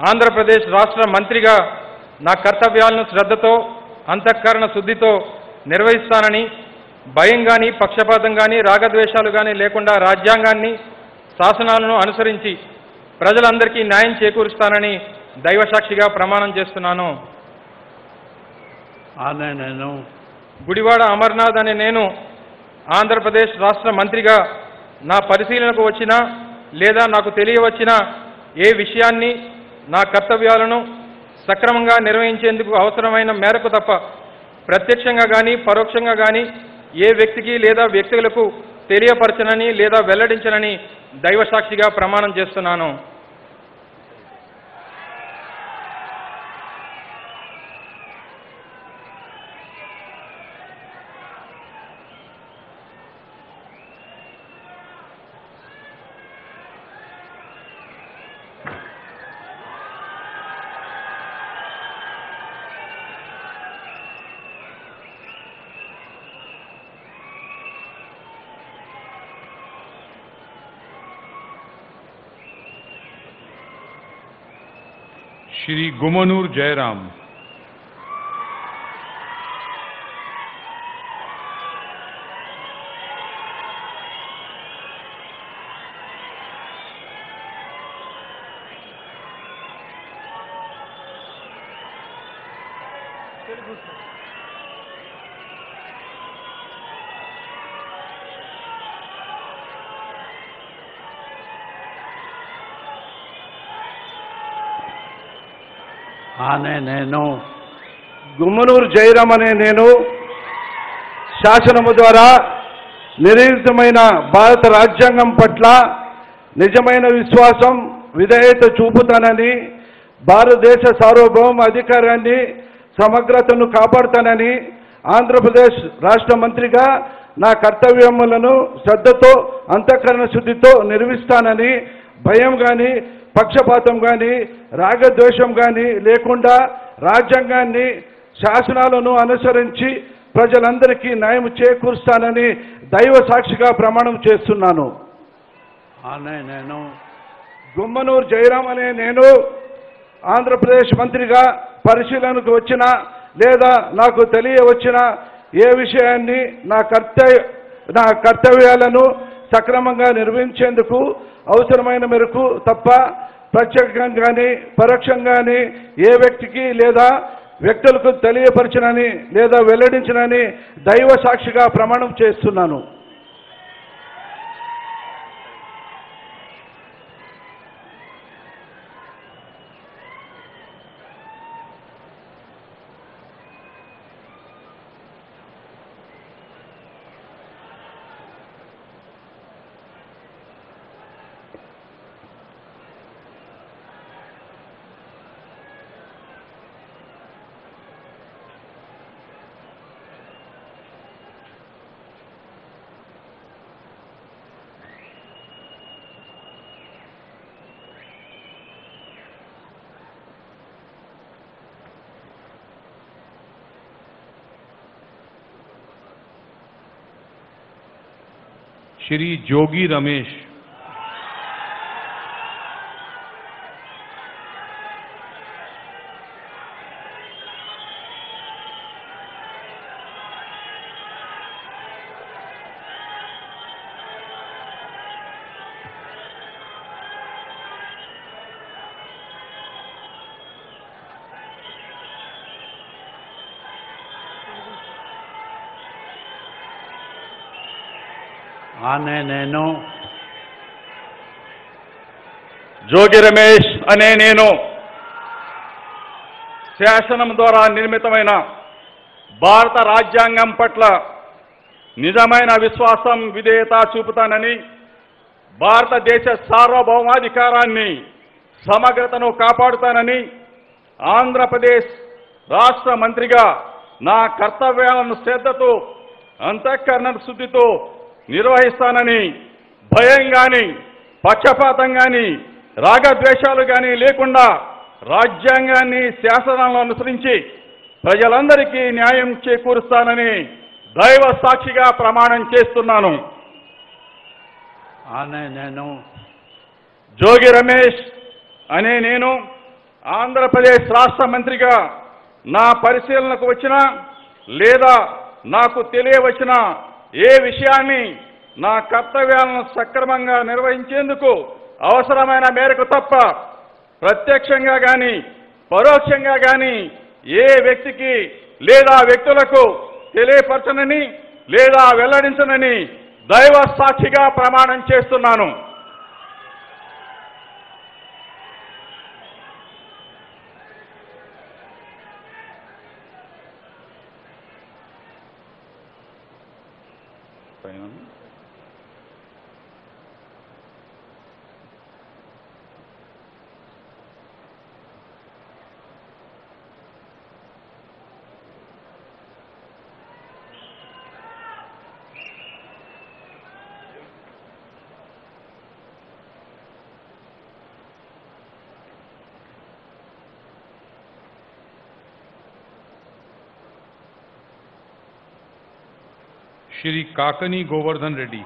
ఆంధ్రప్రదేశ్ రాష్ట్ర మంత్రిగా నా కర్తవ్యాలను శ్రద్ధతో అంతఃకరణ శుద్ధితో నిర్వహిస్తానని భయం కానీ పక్షపాతం కానీ రాగద్వేషాలు కానీ లేకుండా రాజ్యాంగాన్ని శాసనాలను అనుసరించి ప్రజలందరికీ న్యాయం చేకూరుస్తానని దైవసాక్షిగా ప్రమాణం చేస్తున్నాను. ఆనే నేను గుడివాడ అమర్నాథ్ అనే నేను ఆంధ్రప్రదేశ్ రాష్ట్ర మంత్రిగా నా పరిశీలనకు వచ్చిన లేదా నాకు తెలియవచ్చిన ఏ విషయాన్ని నా కర్తవ్యాలను సక్రమంగా నిర్వహించేందుకు అవసరమైన మేరకు తప్ప ప్రత్యక్షంగా కానీ పరోక్షంగా కానీ ఏ వ్యక్తికి లేదా వ్యక్తులకు తెలియపరచనని లేదా వెల్లడించనని దైవసాక్షిగా ప్రమాణం చేస్తున్నాను. श्री गुमनूर जयराम, ఆనే నేను గుమ్మనూరు జయరామ్ అనే నేను శాసనము ద్వారా నిర్ణీతమైన భారత రాజ్యాంగం పట్ల నిజమైన విశ్వాసం విధేయత చూపుతానని, భారతదేశ సార్వభౌమ అధికారాన్ని సమగ్రతను కాపాడుతానని, ఆంధ్రప్రదేశ్ రాష్ట్ర మంత్రిగా నా కర్తవ్యములను శ్రద్ధతో అంతఃకరణ శుద్ధితో నిర్వహిస్తానని, భయం కానీ పక్షపాతం కానీ రాగద్వేషం కానీ లేకుండా రాజ్యాంగాన్ని శాసనాలను అనుసరించి ప్రజలందరికీ న్యాయం చేకూరుస్తానని దైవ సాక్షిగా ప్రమాణం చేస్తున్నాను. ఆనే నేను గుమ్మనూరు జయరామ్ అనే నేను ఆంధ్రప్రదేశ్ మంత్రిగా పరిశీలనకు వచ్చిన లేదా నాకు తెలియవచ్చిన ఏ విషయాన్ని నా కర్తవ్యాలను సక్రమంగా నిర్వహించేందుకు అవసరమైన మేరకు తప్ప ప్రత్యక్షంగా కానీ పరోక్షంగా కానీ ఏ వ్యక్తికి లేదా వ్యక్తులకు తెలియపరచనని లేదా వెల్లడించనని దైవ సాక్షిగా ప్రమాణం చేస్తున్నాను. श्री जोगी रमेश, ఆనే నేను జోగి రమేష్ అనే నేను శాసనం ద్వారా నిర్మితమైన భారత రాజ్యాంగం పట్ల నిజమైన విశ్వాసం విధేయత చూపుతానని, భారతదేశ సార్వభౌమాధికారాన్ని సమగ్రతను కాపాడుతానని, ఆంధ్రప్రదేశ్ రాష్ట్ర మంత్రిగా నా కర్తవ్యాలను శ్రద్ధతో అంతఃకరణ శుద్ధితో నిర్వహిస్తానని, భయం కానీ పక్షపాతం కానీ రాగద్వేషాలు కానీ లేకుండా రాజ్యాంగాన్ని శాసనాలను అనుసరించి ప్రజలందరికీ న్యాయం చేకూరుస్తానని దైవ సాక్షిగా ప్రమాణం చేస్తున్నాను. ఆనే నేను జోగి రమేష్ అనే నేను ఆంధ్రప్రదేశ్ రాష్ట్ర మంత్రిగా నా పరిశీలనకు వచ్చిన లేదా నాకు తెలియవచ్చిన ఏ విషయాన్ని నా కర్తవ్యాలను సక్రమంగా నిర్వహించేందుకు అవసరమైన మేరకు తప్ప ప్రత్యక్షంగా కానీ పరోక్షంగా కానీ ఏ వ్యక్తికి లేదా వ్యక్తులకు తెలియపరచనని లేదా వెల్లడించనని దైవ సాక్షిగా ప్రమాణం చేస్తున్నాను. श्री काकनी गोवर्धन रेड्डी,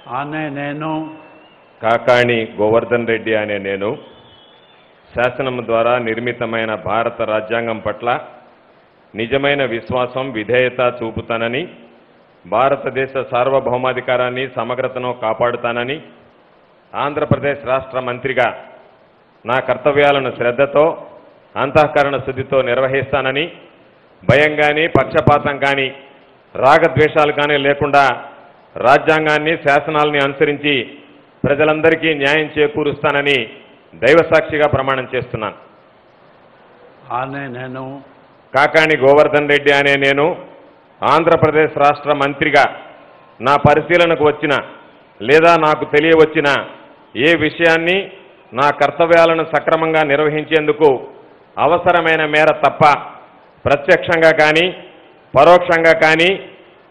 ఆనే నేను కాకాణి గోవర్ధన్ రెడ్డి అనే నేను శాసనం ద్వారా నిర్మితమైన భారత రాజ్యాంగం పట్ల నిజమైన విశ్వాసం విధేయత చూపుతానని, భారతదేశ సార్వభౌమాధికారాన్ని సమగ్రతను కాపాడుతానని, ఆంధ్రప్రదేశ్ రాష్ట్ర మంత్రిగా నా కర్తవ్యాలను శ్రద్ధతో అంతఃకరణ శుద్ధితో నిర్వహిస్తానని, భయం కానీ పక్షపాతం కానీ రాగద్వేషాలు కానీ లేకుండా రాజ్యాంగాన్ని శాసనాలని అనుసరించి ప్రజలందరికీ న్యాయం చేకూరుస్తానని దైవసాక్షిగా ప్రమాణం చేస్తున్నాను. ఆనే నేను కాకాణి గోవర్ధన్ రెడ్డి అనే నేను ఆంధ్రప్రదేశ్ రాష్ట్ర మంత్రిగా నా పరిశీలనకు వచ్చిన లేదా నాకు తెలియవచ్చిన ఏ విషయాన్ని నా కర్తవ్యాలను సక్రమంగా నిర్వహించేందుకు అవసరమైన మేర తప్ప ప్రత్యక్షంగా కానీ పరోక్షంగా కానీ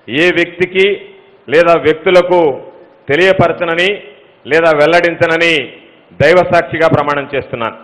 ఏ వ్యక్తికి లేదా వ్యక్తులకు తెలియపరచనని లేదా వెల్లడించనని దైవసాక్షిగా ప్రమాణం చేస్తున్నాను.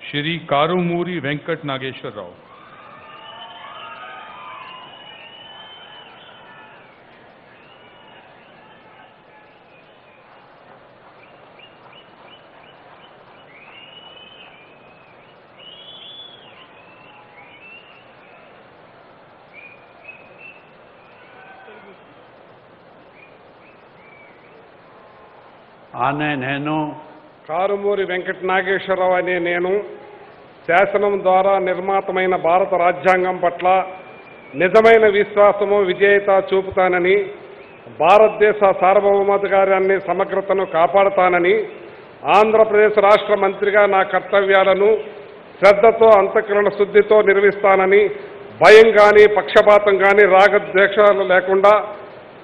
श्री कारुमूरी वेंकट नागेश्वर राव। ఆనే నేను కారుమూరి వెంకట నాగేశ్వరరావు అనే నేను శాసనం ద్వారా నిర్మాతమైన భారత రాజ్యాంగం పట్ల నిజమైన విశ్వాసము విధేయత చూపుతానని, భారతదేశ సార్వభౌమాధికారాన్ని సమగ్రతను కాపాడుతానని, ఆంధ్రప్రదేశ్ రాష్ట్ర మంత్రిగా నా కర్తవ్యాలను శ్రద్ధతో అంతఃకరణ శుద్ధితో నిర్వహిస్తానని, భయం కానీ పక్షపాతం కానీ రాగద్వేషాలు లేకుండా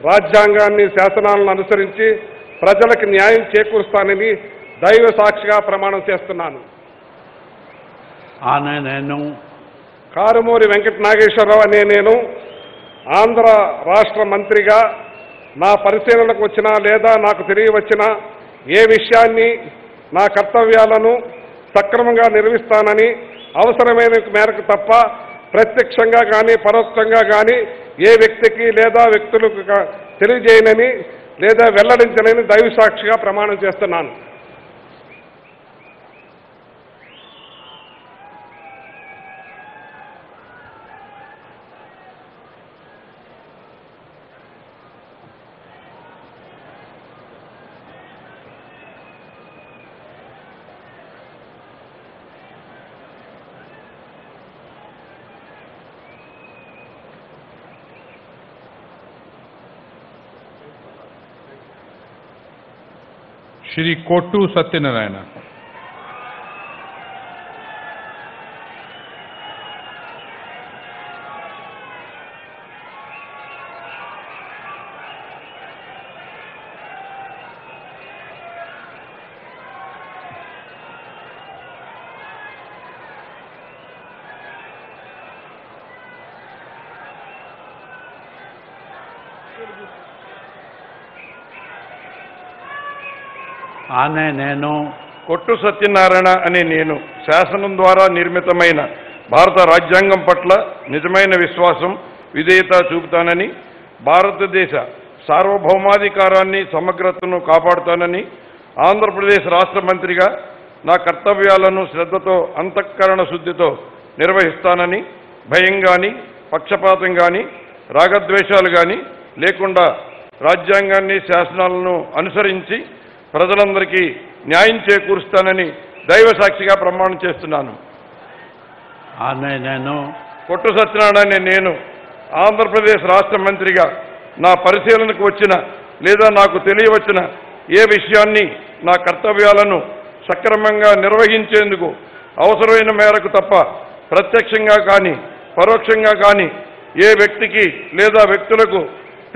రాజ్యాంగాన్ని శాసనాలను అనుసరించి ప్రజలకు న్యాయం చేకూరుస్తానని దైవ సాక్షిగా ప్రమాణం చేస్తున్నాను. ఆనే నేను కారుమూరి వెంకట నాగేశ్వరరావు అనే నేను ఆంధ్ర రాష్ట్ర మంత్రిగా నా పరిశీలనకు వచ్చినా లేదా నాకు తెలియవచ్చిన ఏ విషయాన్ని నా కర్తవ్యాలను సక్రమంగా నిర్వహిస్తానని, అవసరమైన మేరకు తప్ప ప్రత్యక్షంగా కానీ పరోక్షంగా కానీ ఏ వ్యక్తికి లేదా వ్యక్తులకు తెలియజేయనని లేదా వెల్లడించనని దైవ సాక్షిగా ప్రమాణం చేస్తున్నాను. श्री कोट्टू सत्यनारायण। ఆనే నేను కొట్టు సత్యనారాయణ అనే నేను శాసనం ద్వారా నిర్మితమైన భారత రాజ్యాంగం పట్ల నిజమైన విశ్వాసం విధేయత చూపుతానని, భారతదేశ సార్వభౌమాధికారాన్ని సమగ్రతను కాపాడుతానని, ఆంధ్రప్రదేశ్ రాష్ట్ర మంత్రిగా నా కర్తవ్యాలను శ్రద్ధతో అంతఃకరణ శుద్ధితో నిర్వహిస్తానని, భయం కానీ పక్షపాతం కానీ రాగద్వేషాలు కానీ లేకుండా రాజ్యాంగాన్ని శాసనాలను అనుసరించి ప్రజలందరికీ న్యాయం చేకూరుస్తానని దైవ సాక్షిగా ప్రమాణం చేస్తున్నాను. ఆనే నేను కొట్టు సత్యనారాయణ అనే నేను ఆంధ్రప్రదేశ్ రాష్ట్ర మంత్రిగా నా పరిశీలనకు వచ్చిన లేదా నాకు తెలియవచ్చిన ఏ విషయాన్ని నా కర్తవ్యాలను సక్రమంగా నిర్వహించేందుకు అవసరమైన మేరకు తప్ప ప్రత్యక్షంగా కానీ పరోక్షంగా కానీ ఏ వ్యక్తికి లేదా వ్యక్తులకు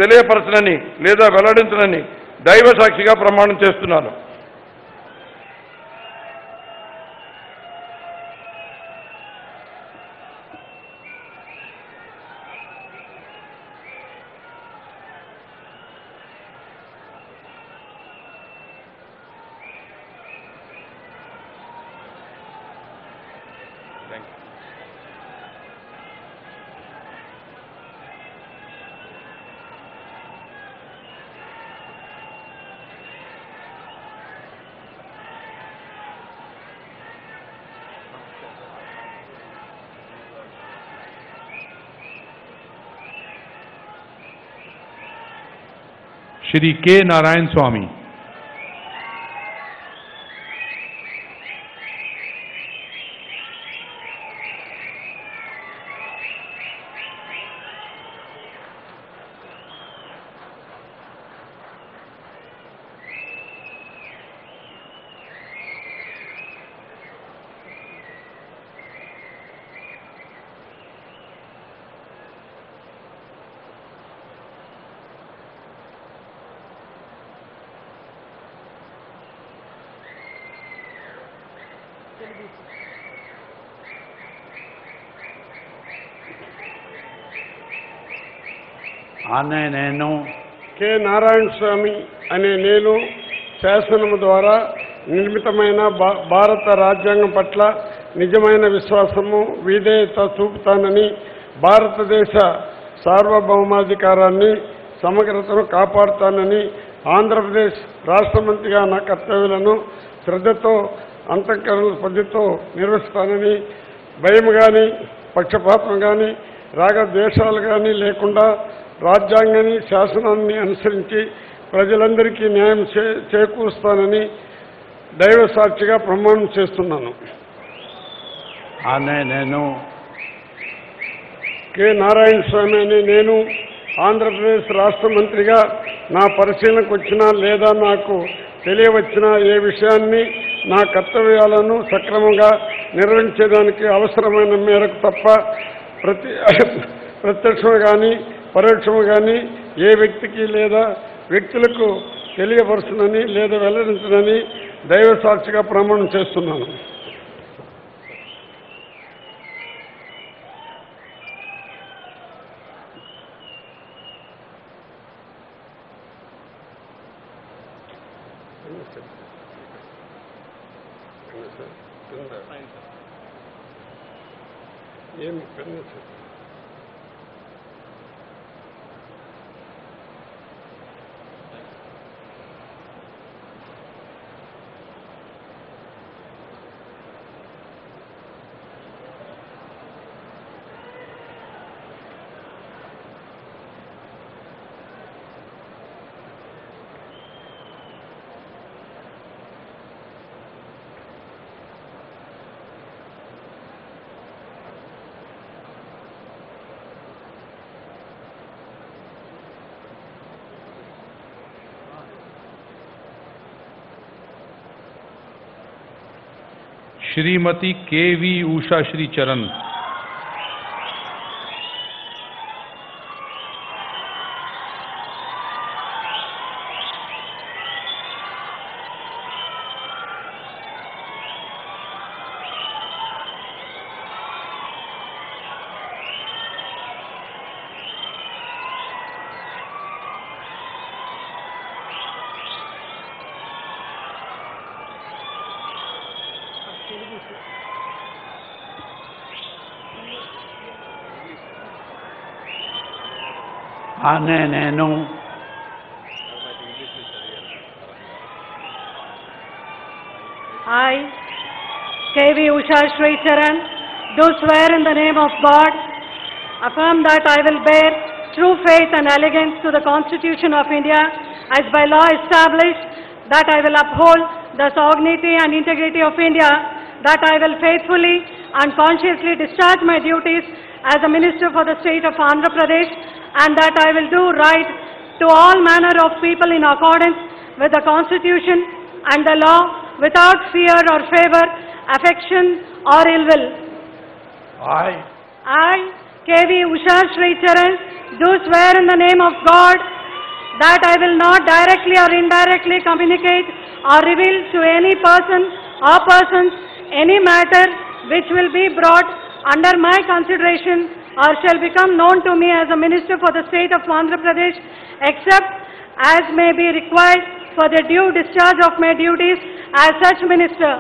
తెలియపరచనని లేదా వెల్లడించనని దైవ సాక్షిగా ప్రమాణం చేస్తున్నాను. श्री के नारायण स्वामी, ఆనే నేను కె నారాయణ స్వామి అనే నేను శాసనము ద్వారా నిర్మితమైన భారత రాజ్యాంగం పట్ల నిజమైన విశ్వాసము విధేయత చూపుతానని, భారతదేశ సార్వభౌమాధికారాన్ని సమగ్రతను కాపాడుతానని, ఆంధ్రప్రదేశ్ రాష్ట్ర మంత్రిగా నా కర్తవ్యాలను శ్రద్ధతో అంతఃకరణ స్పర్ధతో నిర్వహిస్తానని, భయం కానీ పక్షపాతం కానీ రాగద్వేషాలు కానీ లేకుండా రాజ్యాంగాన్ని శాసనాన్ని అనుసరించి ప్రజలందరికీ న్యాయం చేకూరుస్తానని దైవ సాక్షిగా ప్రమాణం చేస్తున్నాను. ఆనే నేను కె నారాయణ స్వామి అనే నేను ఆంధ్రప్రదేశ్ రాష్ట్ర మంత్రిగా నా పరిశీలనకు వచ్చినా లేదా నాకు తెలియవచ్చిన ఏ విషయాన్ని నా కర్తవ్యాలను సక్రమంగా నిర్వహించేదానికి అవసరమైన మేరకు తప్ప ప్రత్యక్షము కానీ పరోక్షము కానీ ఏ వ్యక్తికి లేదా వ్యక్తులకు తెలియపరచునని లేదా వెల్లడించనని దైవ సాక్షిగా ప్రమాణం చేస్తున్నాను. श्रीमती के.वी. उषा श्री चरण, ఆనే నేను I, K.V. Usha Shri Charan, do swear in the name of God, affirm that I will bear true faith and allegiance to the Constitution of India as by law established, that I will uphold the sovereignty and integrity of India, that I will faithfully and conscientiously discharge my duties as a Minister for the State of Andhra Pradesh, and that I will do right to all manner of people in accordance with the Constitution and the law, without fear or favor, affection or ill will. I, K.V. Usha Shri Charan, do swear in the name of God that I will not directly or indirectly communicate or reveal to any person or persons any matter which will be brought under my consideration or shall become known to me as a minister for the state of Andhra Pradesh, except as may be required for the due discharge of my duties as such minister.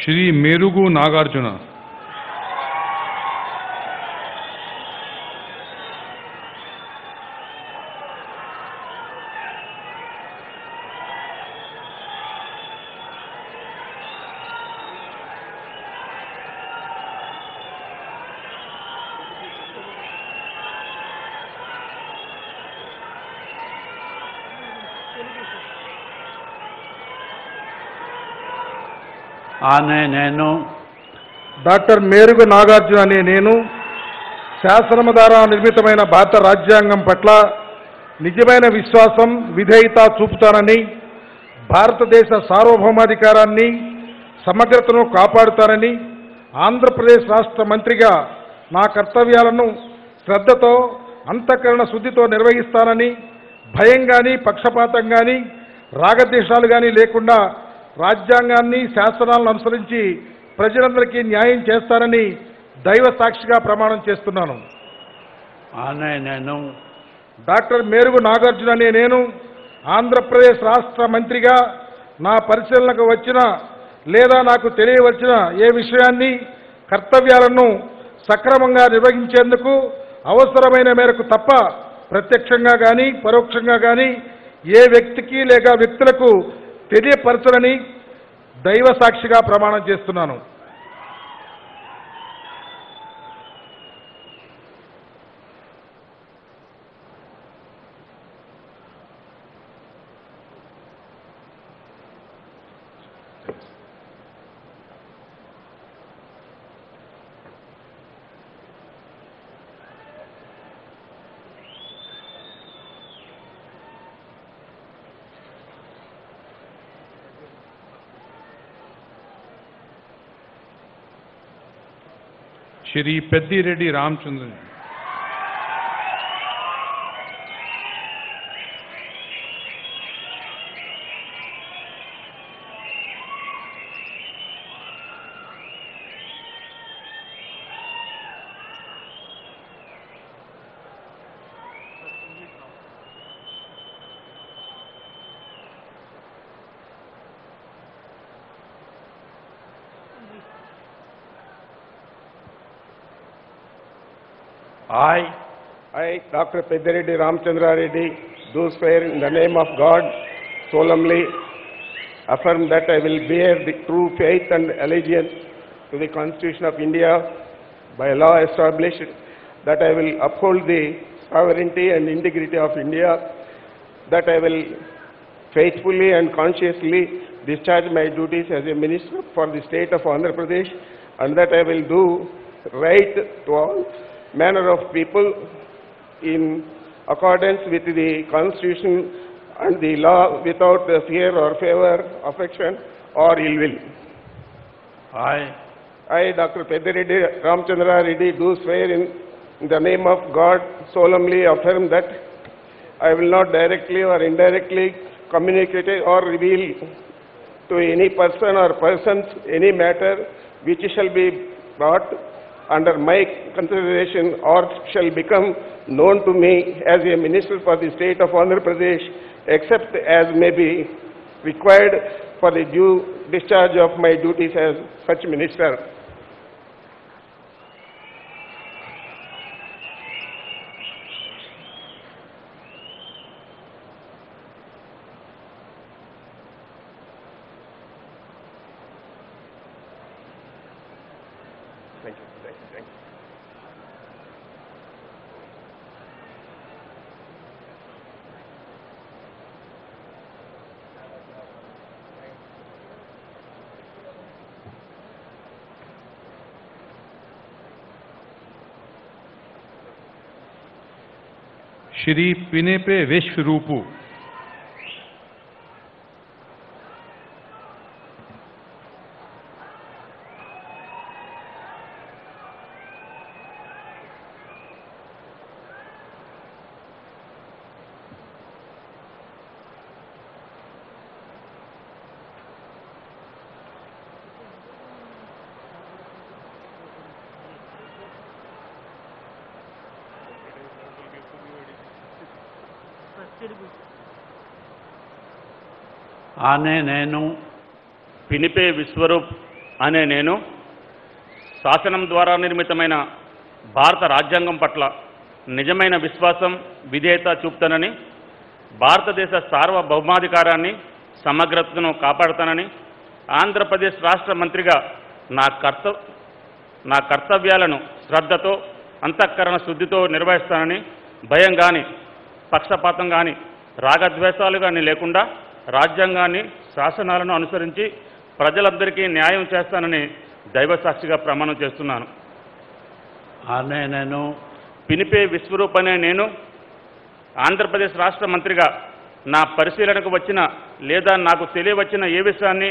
Shri Merugu Nagarjuna. ఆనే నేను doctor Merugu Nagarjuna అనే నేను శాసనము ద్వారా నిర్మితమైన భారత రాజ్యాంగం పట్ల నిజమైన విశ్వాసం విధేయత చూపుతానని, భారతదేశ సార్వభౌమాధికారాన్ని సమగ్రతను కాపాడుతానని, ఆంధ్రప్రదేశ్ రాష్ట్ర మంత్రిగా నా కర్తవ్యాలను శ్రద్ధతో అంతఃకరణ శుద్ధితో నిర్వహిస్తానని, భయం కానీ పక్షపాతం కానీ రాగద్వేషాలు కానీ లేకుండా రాజ్యాంగాన్ని శాసనాలను అనుసరించి ప్రజలందరికీ న్యాయం చేస్తానని దైవ సాక్షిగా ప్రమాణం చేస్తున్నాను. ఆనే నేను డాక్టర్ మేరుగు నాగార్జున అనే నేను ఆంధ్రప్రదేశ్ రాష్ట్ర మంత్రిగా నా పరిశీలనకు వచ్చిన లేదా నాకు తెలియవలసిన ఏ విషయాన్ని కర్తవ్యాలను సక్రమంగా నిర్వహించేందుకు అవసరమైన మేరకు తప్ప ప్రత్యక్షంగా కానీ పరోక్షంగా కానీ ఏ వ్యక్తికి లేక వ్యక్తులకు తెలియపరచనని దైవ సాక్షిగా ప్రమాణం చేస్తున్నాను. Shri पेद्दिरेड्डी Ramachandran. I, Dr. Peddireddy Ramchandra Reddy, do swear in the name of God, solemnly affirm that I will bear the true faith and allegiance to the Constitution of India by law established, that I will uphold the sovereignty and integrity of India, that I will faithfully and conscientiously discharge my duties as a minister for the state of Andhra Pradesh, and that I will do right to all manner of people in accordance with the Constitution and the law without fear or favor, affection or ill will. I, Dr. Peddireddy Ramchandra Reddy, do swear in the name of God, solemnly affirm that I will not directly or indirectly communicate or reveal to any person or persons any matter which shall be brought under my consideration or shall become known to me as a minister for the state of Andhra Pradesh, except as may be required for the due discharge of my duties as such minister. Shri पिनेपे विश्वरूपु। ఆనే నేను పినిపే విశ్వరూప్ అనే నేను శాసనం ద్వారా నిర్మితమైన భారత రాజ్యాంగం పట్ల నిజమైన విశ్వాసం విధేయత చూపుతానని, భారతదేశ సార్వభౌమాధికారాన్ని సమగ్రతను కాపాడుతానని, ఆంధ్రప్రదేశ్ రాష్ట్ర మంత్రిగా నా కర్తవ్యాలను శ్రద్ధతో అంతఃకరణ శుద్ధితో నిర్వహిస్తానని, భయం కానీ పక్షపాతం కానీ రాగద్వేషాలు కానీ లేకుండా రాజ్యాంగాన్ని శాసనాలను అనుసరించి ప్రజలందరికీ న్యాయం చేస్తానని దైవసాక్షిగా ప్రమాణం చేస్తున్నాను. ఆనే నేను పినిపే విశ్వరూప్ అనే నేను ఆంధ్రప్రదేశ్ రాష్ట్ర మంత్రిగా నా పరిశీలనకు వచ్చిన లేదా నాకు తెలియవచ్చిన ఏ విషయాన్ని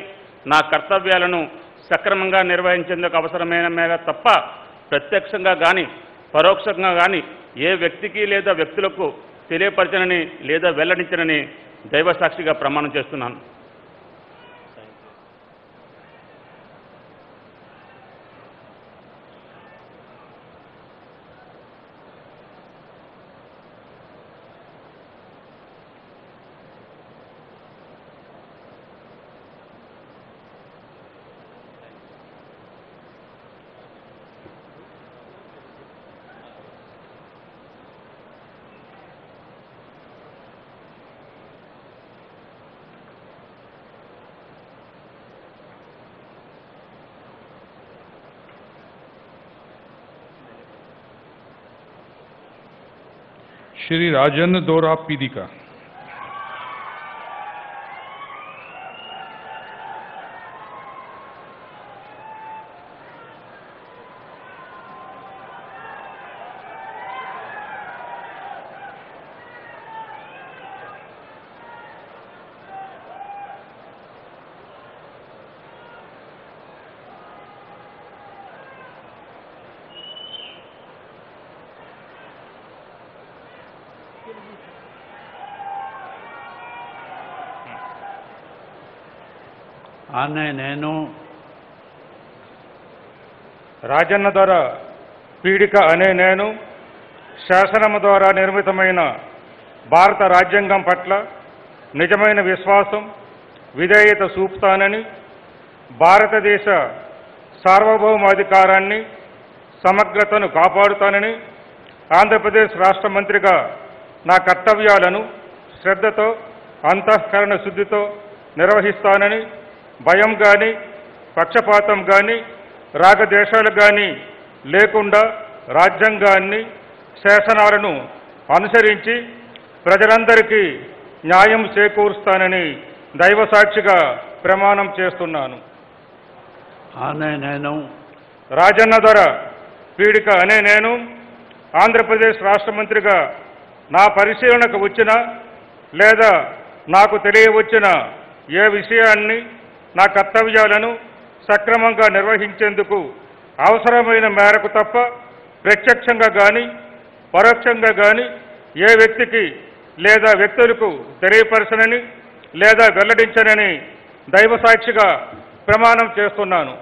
నా కర్తవ్యాలను సక్రమంగా నిర్వహించేందుకు అవసరమైన మేర తప్ప ప్రత్యక్షంగా కానీ పరోక్షంగా కానీ ఏ వ్యక్తికి లేదా వ్యక్తులకు తెలియపరచనని లేదా వెల్లడించనని దైవసాక్షిగా ప్రమాణం చేస్తున్నాను. श्री राजन दोरा पीदिका। ఆనే నేను రాజన్న ద్వారా పీడిక అనే నేను శాసనము ద్వారా నిర్మితమైన భారత రాజ్యాంగం పట్ల నిజమైన విశ్వాసం విధేయత చూపుతానని, భారతదేశ సార్వభౌమాధికారాన్ని సమగ్రతను కాపాడుతానని, ఆంధ్రప్రదేశ్ రాష్ట్ర మంత్రిగా నా కర్తవ్యాలను శ్రద్ధతో అంతఃకరణ శుద్ధితో నిర్వహిస్తానని, భయం కానీ పక్షపాతం కానీ రాగద్వేషాలు కానీ లేకుండా రాజ్యాంగాన్ని శాసనాలను అనుసరించి ప్రజలందరికీ న్యాయం చేకూరుస్తానని దైవసాక్షిగా ప్రమాణం చేస్తున్నాను. ఆనే నేను రాజన్న ధర పీడిక అనే నేను ఆంధ్రప్రదేశ్ రాష్ట్ర మంత్రిగా నా పరిశీలనకు వచ్చిన లేదా నాకు తెలియవచ్చిన ఏ విషయాన్ని నా కర్తవ్యాలను సక్రమంగా నిర్వహించేందుకు అవసరమైన మేరకు తప్ప ప్రత్యక్షంగా కానీ పరోక్షంగా కానీ ఏ వ్యక్తికి లేదా వ్యక్తులకు తెలియపరచనని లేదా వెల్లడించనని దైవసాక్షిగా ప్రమాణం చేస్తున్నాను.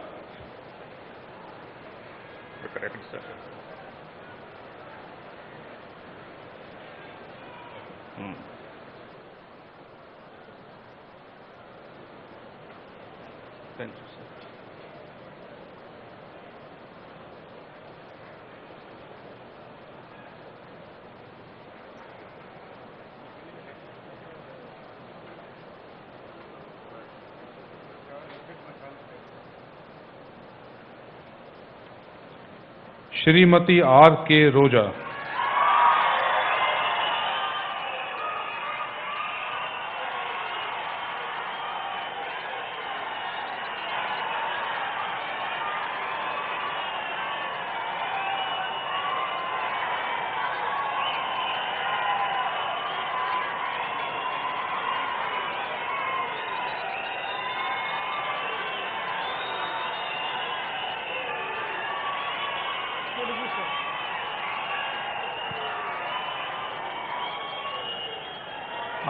श्रीमती आर के रोजा,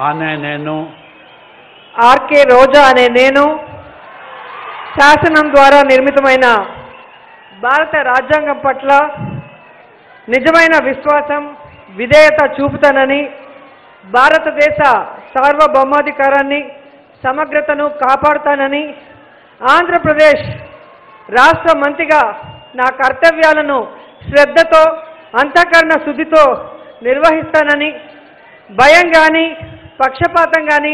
ఆనే నేను ఆర్కే రోజా అనే నేను శాసనం ద్వారా నిర్మితమైన భారత రాజ్యాంగం పట్ల నిజమైన విశ్వాసం విధేయత చూపుతానని, భారతదేశ సార్వభౌమాధికారాన్ని సమగ్రతను కాపాడుతానని, ఆంధ్రప్రదేశ్ రాష్ట్ర మంత్రిగా నా కర్తవ్యాలను శ్రద్ధతో అంతఃకరణ శుద్ధితో నిర్వహిస్తానని, భయం కానీ పక్షపాతం కానీ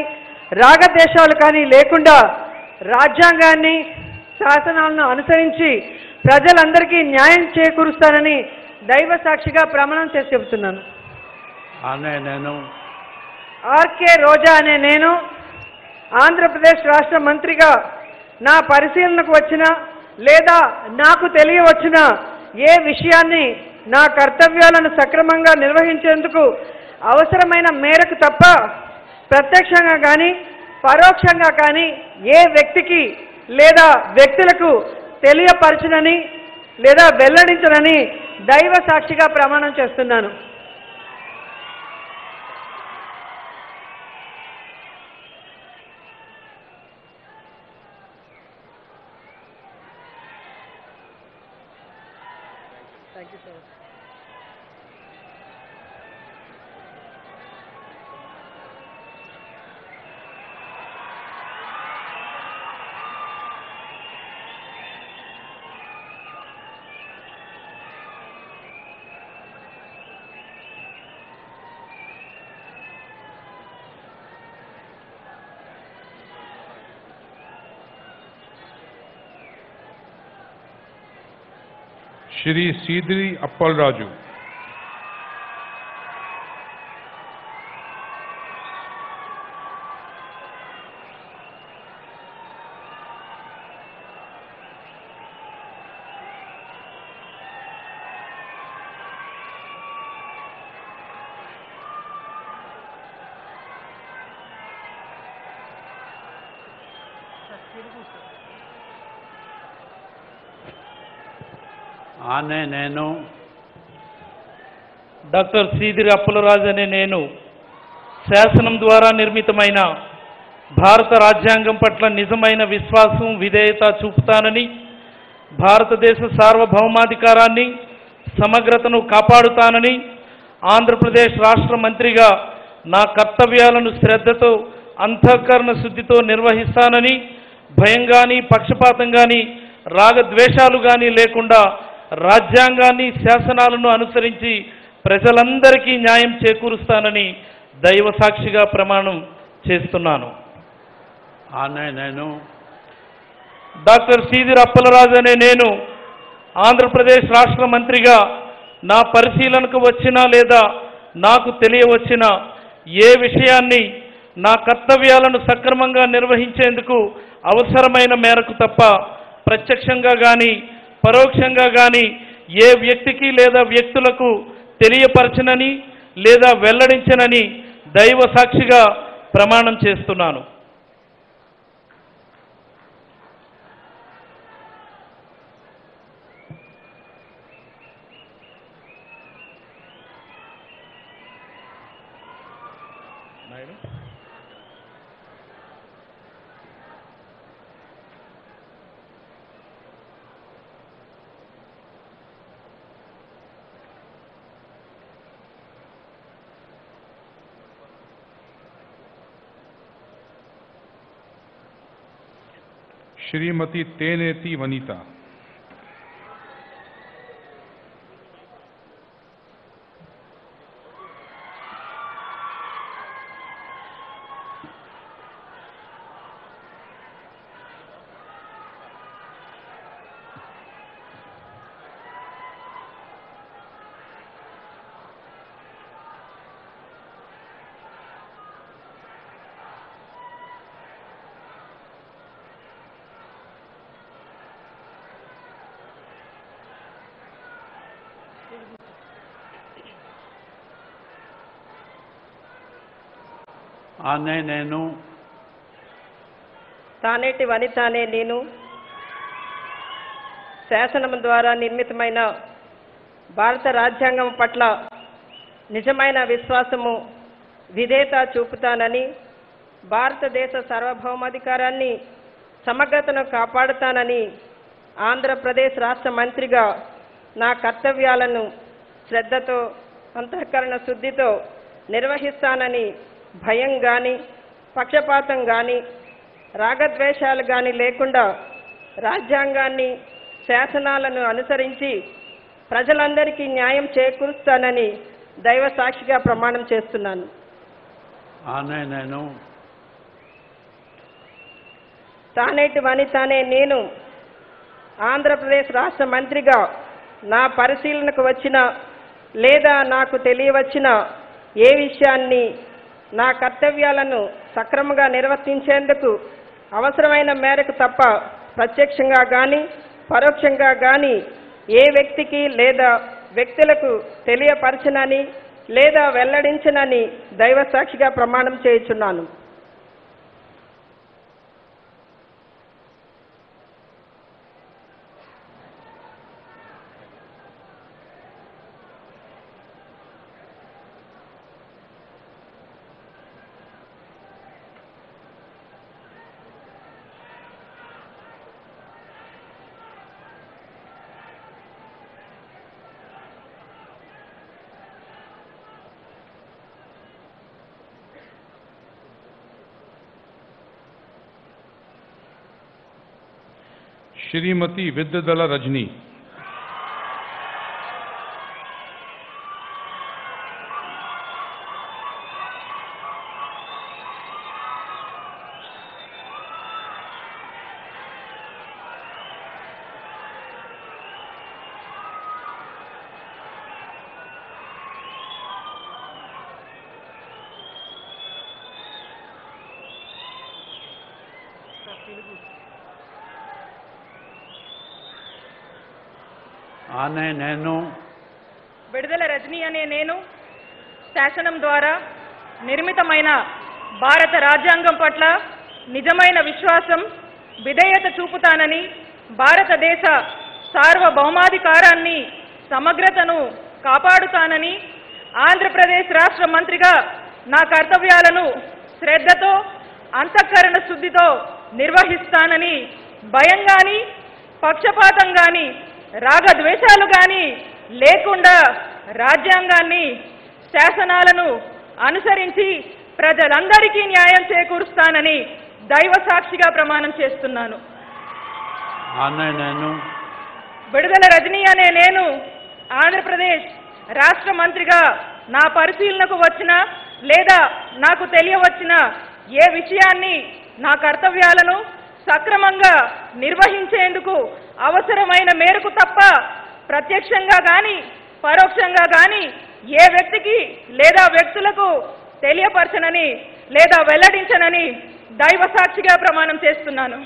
రాగద్వేషాలు కానీ లేకుండా రాజ్యాంగాన్ని శాసనాలను అనుసరించి ప్రజలందరికీ న్యాయం చేకూరుస్తానని దైవ సాక్షిగా ప్రమాణం చేసి చెబుతున్నాను. ఆనే నేను ఆర్కే రోజా అనే నేను ఆంధ్రప్రదేశ్ రాష్ట్ర మంత్రిగా నా పరిశీలనకు వచ్చిన లేదా నాకు తెలియవచ్చిన ఏ విషయాన్ని నా కర్తవ్యాలను సక్రమంగా నిర్వహించేందుకు అవసరమైన మేరకు తప్ప ప్రత్యక్షంగా కానీ పరోక్షంగా కానీ ఏ వ్యక్తికి లేదా వ్యక్తులకు తెలియపరచనని లేదా వెల్లడించనని దైవ సాక్షిగా ప్రమాణం చేస్తున్నాను. Thank you, sir. Shri Seediri Appala Raju, ఆనే నేను డాక్టర్ సీదిరి అప్పలరాజు అనే నేను శాసనం ద్వారా నిర్మితమైన భారత రాజ్యాంగం పట్ల నిజమైన విశ్వాసం విధేయత చూపుతానని, భారతదేశ సార్వభౌమాధికారాన్ని సమగ్రతను కాపాడుతానని, ఆంధ్రప్రదేశ్ రాష్ట్ర మంత్రిగా నా కర్తవ్యాలను శ్రద్ధతో అంతఃకరణ శుద్ధితో నిర్వహిస్తానని, భయం కానీ పక్షపాతం కానీ రాగద్వేషాలు కానీ లేకుండా రాజ్యాంగాన్ని శాసనాలను అనుసరించి ప్రజలందరికీ న్యాయం చేకూరుస్తానని దైవ సాక్షిగా ప్రమాణం చేస్తున్నాను. ఆనే నేను డాక్టర్ సీదిరి అప్పలరాజు అనే నేను ఆంధ్రప్రదేశ్ రాష్ట్ర మంత్రిగా నా పరిశీలనకు వచ్చిన లేదా నాకు తెలియవచ్చిన ఏ విషయాన్ని నా కర్తవ్యాలను సక్రమంగా నిర్వహించేందుకు అవసరమైన మేరకు తప్ప ప్రత్యక్షంగా కానీ పరోక్షంగా కానీ ఏ వ్యక్తికి లేదా వ్యక్తులకు తెలియపరచనని లేదా వెల్లడించనని దైవ సాక్షిగా ప్రమాణం చేస్తున్నాను. श्रीमती तेनेती वनीता, అనే నేను తానేటి వనిత అనే నేను శాసనం ద్వారా నిర్మితమైన భారత రాజ్యాంగం పట్ల నిజమైన విశ్వాసము విధేయత చూపుతానని, భారతదేశ సార్వభౌమాధికారాన్ని సమగ్రతను కాపాడుతానని ఆంధ్రప్రదేశ్ రాష్ట్ర మంత్రిగా నా కర్తవ్యాలను శ్రద్ధతో అంతఃకరణ శుద్ధితో నిర్వహిస్తానని భయం కానీ పక్షపాతం కానీ రాగద్వేషాలు కానీ లేకుండా రాజ్యాంగాన్ని శాసనాలను అనుసరించి ప్రజలందరికీ న్యాయం చేకూరుస్తానని దైవ సాక్షిగా ప్రమాణం చేస్తున్నాను. అనే నేను తానేటి వనిత అనే నేను ఆంధ్రప్రదేశ్ రాష్ట్ర మంత్రిగా నా పరిశీలనకు వచ్చిన లేదా నాకు తెలియవచ్చిన ఏ విషయాన్ని నా కర్తవ్యాలను సక్రమంగా నిర్వర్తించేందుకు అవసరమైన మేరకు తప్ప ప్రత్యక్షంగా కానీ పరోక్షంగా కానీ ఏ వ్యక్తికి లేదా వ్యక్తులకు తెలియపరచనని లేదా వెల్లడించనని దైవ సాక్షిగా ప్రమాణం చేయుచున్నాను. श्रीमती विद्यादला रजनी, అనే నేను విడుదల రజనీ అనే నేను శాసనం ద్వారా నిర్మితమైన భారత రాజ్యాంగం పట్ల నిజమైన విశ్వాసం విధేయత చూపుతానని, భారతదేశ సార్వభౌమాధికారాన్ని సమగ్రతను కాపాడుతానని, ఆంధ్రప్రదేశ్ రాష్ట్ర మంత్రిగా నా కర్తవ్యాలను శ్రద్ధతో అంతఃకరణ శుద్ధితో నిర్వహిస్తానని భయం కానీ పక్షపాతం కానీ రాగద్వేషాలు కానీ లేకుండా రాజ్యాంగాన్ని శాసనాలను అనుసరించి ప్రజలందరికీ న్యాయం చేకూరుస్తానని దైవ సాక్షిగా ప్రమాణం చేస్తున్నాను. అనే నేను విడుదల రజనీ అనే నేను ఆంధ్రప్రదేశ్ రాష్ట్ర మంత్రిగా నా పరిశీలనకు వచ్చిన లేదా నాకు తెలియవచ్చిన ఏ విషయాన్ని నా కర్తవ్యాలను సక్రమంగా నిర్వహించేందుకు అవసరమైన మేరకు తప్ప ప్రత్యక్షంగా కానీ పరోక్షంగా కానీ ఏ వ్యక్తికి లేదా వ్యక్తులకు తెలియపరచనని లేదా వెల్లడించనని దైవ సాక్షిగా ప్రమాణం చేస్తున్నాను.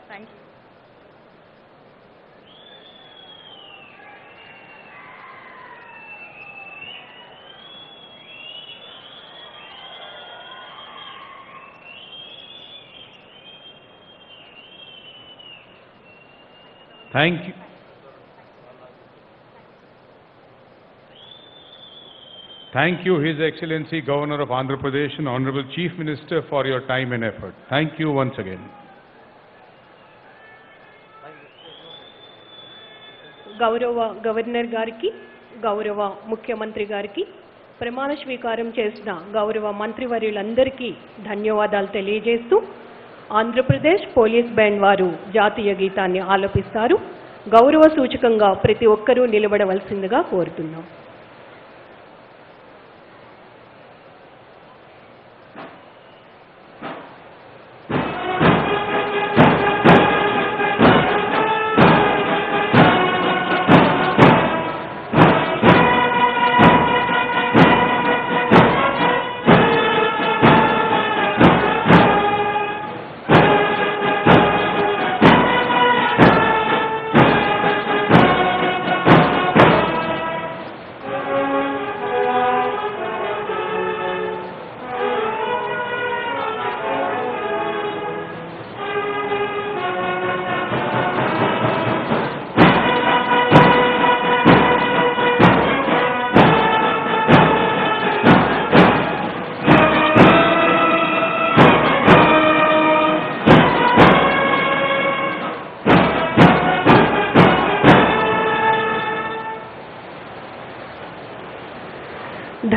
Thank you. Thank you. Thank you, His Excellency Governor of Andhra Pradesh and Honorable Chief Minister, for your time and effort. Thank you once again. గౌరవ గవర్నర్ గారికి, గౌరవ ముఖ్యమంత్రి గారికి, ప్రమాణ స్వీకారం చేసిన గౌరవ మంత్రివర్యులందరికీ ధన్యవాదాలు తెలియజేస్తూ ఆంధ్రప్రదేశ్ పోలీస్ బ్యాండ్ వారు జాతీయ గీతాన్ని ఆలపిస్తారు. గౌరవ సూచకంగా ప్రతి ఒక్కరూ నిలబడవలసిందిగా కోరుతున్నాం.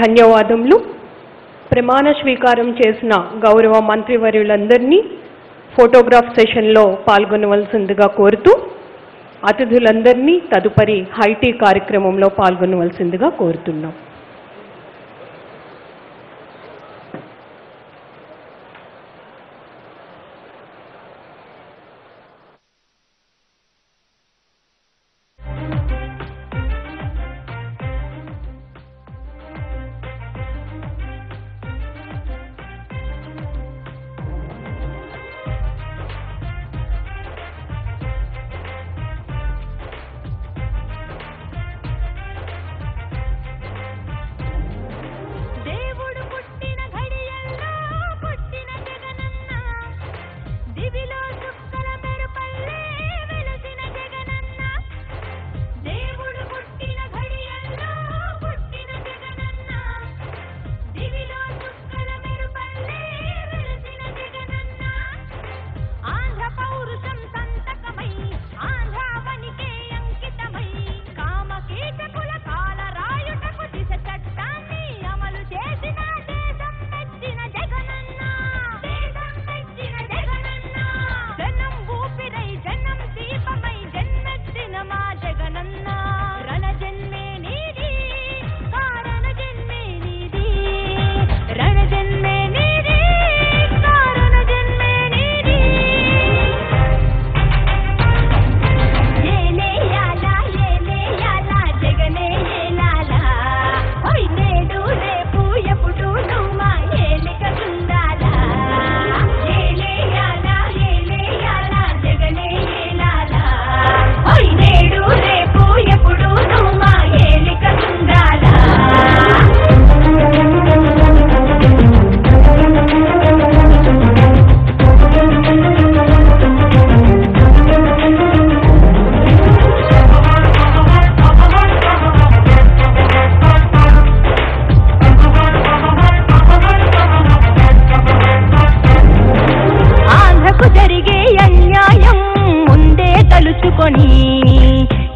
ధన్యవాదములు. ప్రమాణ స్వీకారం చేసిన గౌరవ మంత్రివర్యులందరినీ ఫోటోగ్రాఫ్ సెషన్లో పాల్గొనవలసిందిగా కోరుతూ అతిథులందరినీ తదుపరి హైటీ కార్యక్రమంలో పాల్గొనవలసిందిగా కోరుతున్నాం.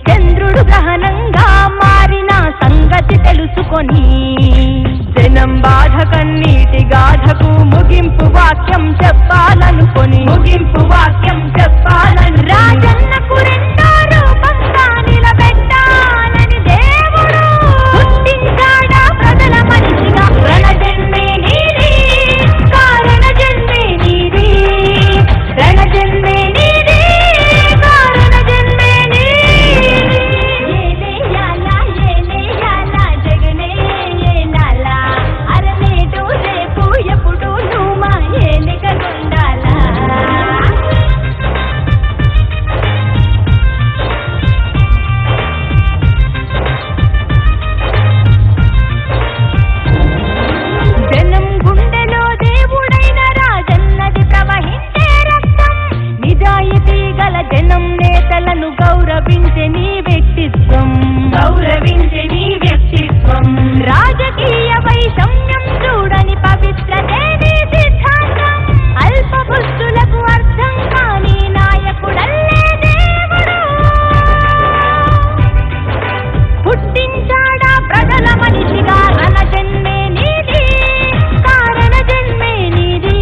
చంద్రుడు గ్రహణంగా మారిన సంగతి తెలుసుకొని జనం బాధ కన్నీటి గాథకు ముగింపు వాక్యం చెప్పాలని రాజన్నకు రెండో రూపంగా నిలబెట్టాలని దేవుడు పుట్టించాడా ప్రజల మనిషిగా. రణజన్మే నీది కారణ జన్మే నీది రణజన్మే నీది కారణ జన్మే నీది. ఏలేయాలా జగనే ఏలాలా అరనేటు రేపు ఎప్పుడు నువ్వు మా ఏలికగుండాలా. జనం గుండెలో దేవుడైన రాజన్నది ప్రవహించే రక్తం. నిజాయితీ గల జనం నేతలను గౌరవించే నీ వ్యక్తిత్వం రాజకీయ వైషమ్యం చూడని పవిత్రతే నీ సిద్ధాంతం. అల్ప బుద్ధులకు అర్థం కాని నాయకుడల్లే దేవుడు పుట్టించాడా ప్రజల మనిషిగా. రణజన్మే నీది కారణ జన్మే నీది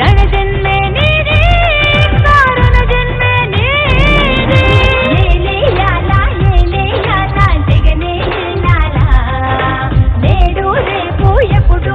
రణజన్మే నీది కారణ జన్మే నీది. ఏలేయాలా జగనే ఏలాలా నేడు రేపు ఎప్పుడు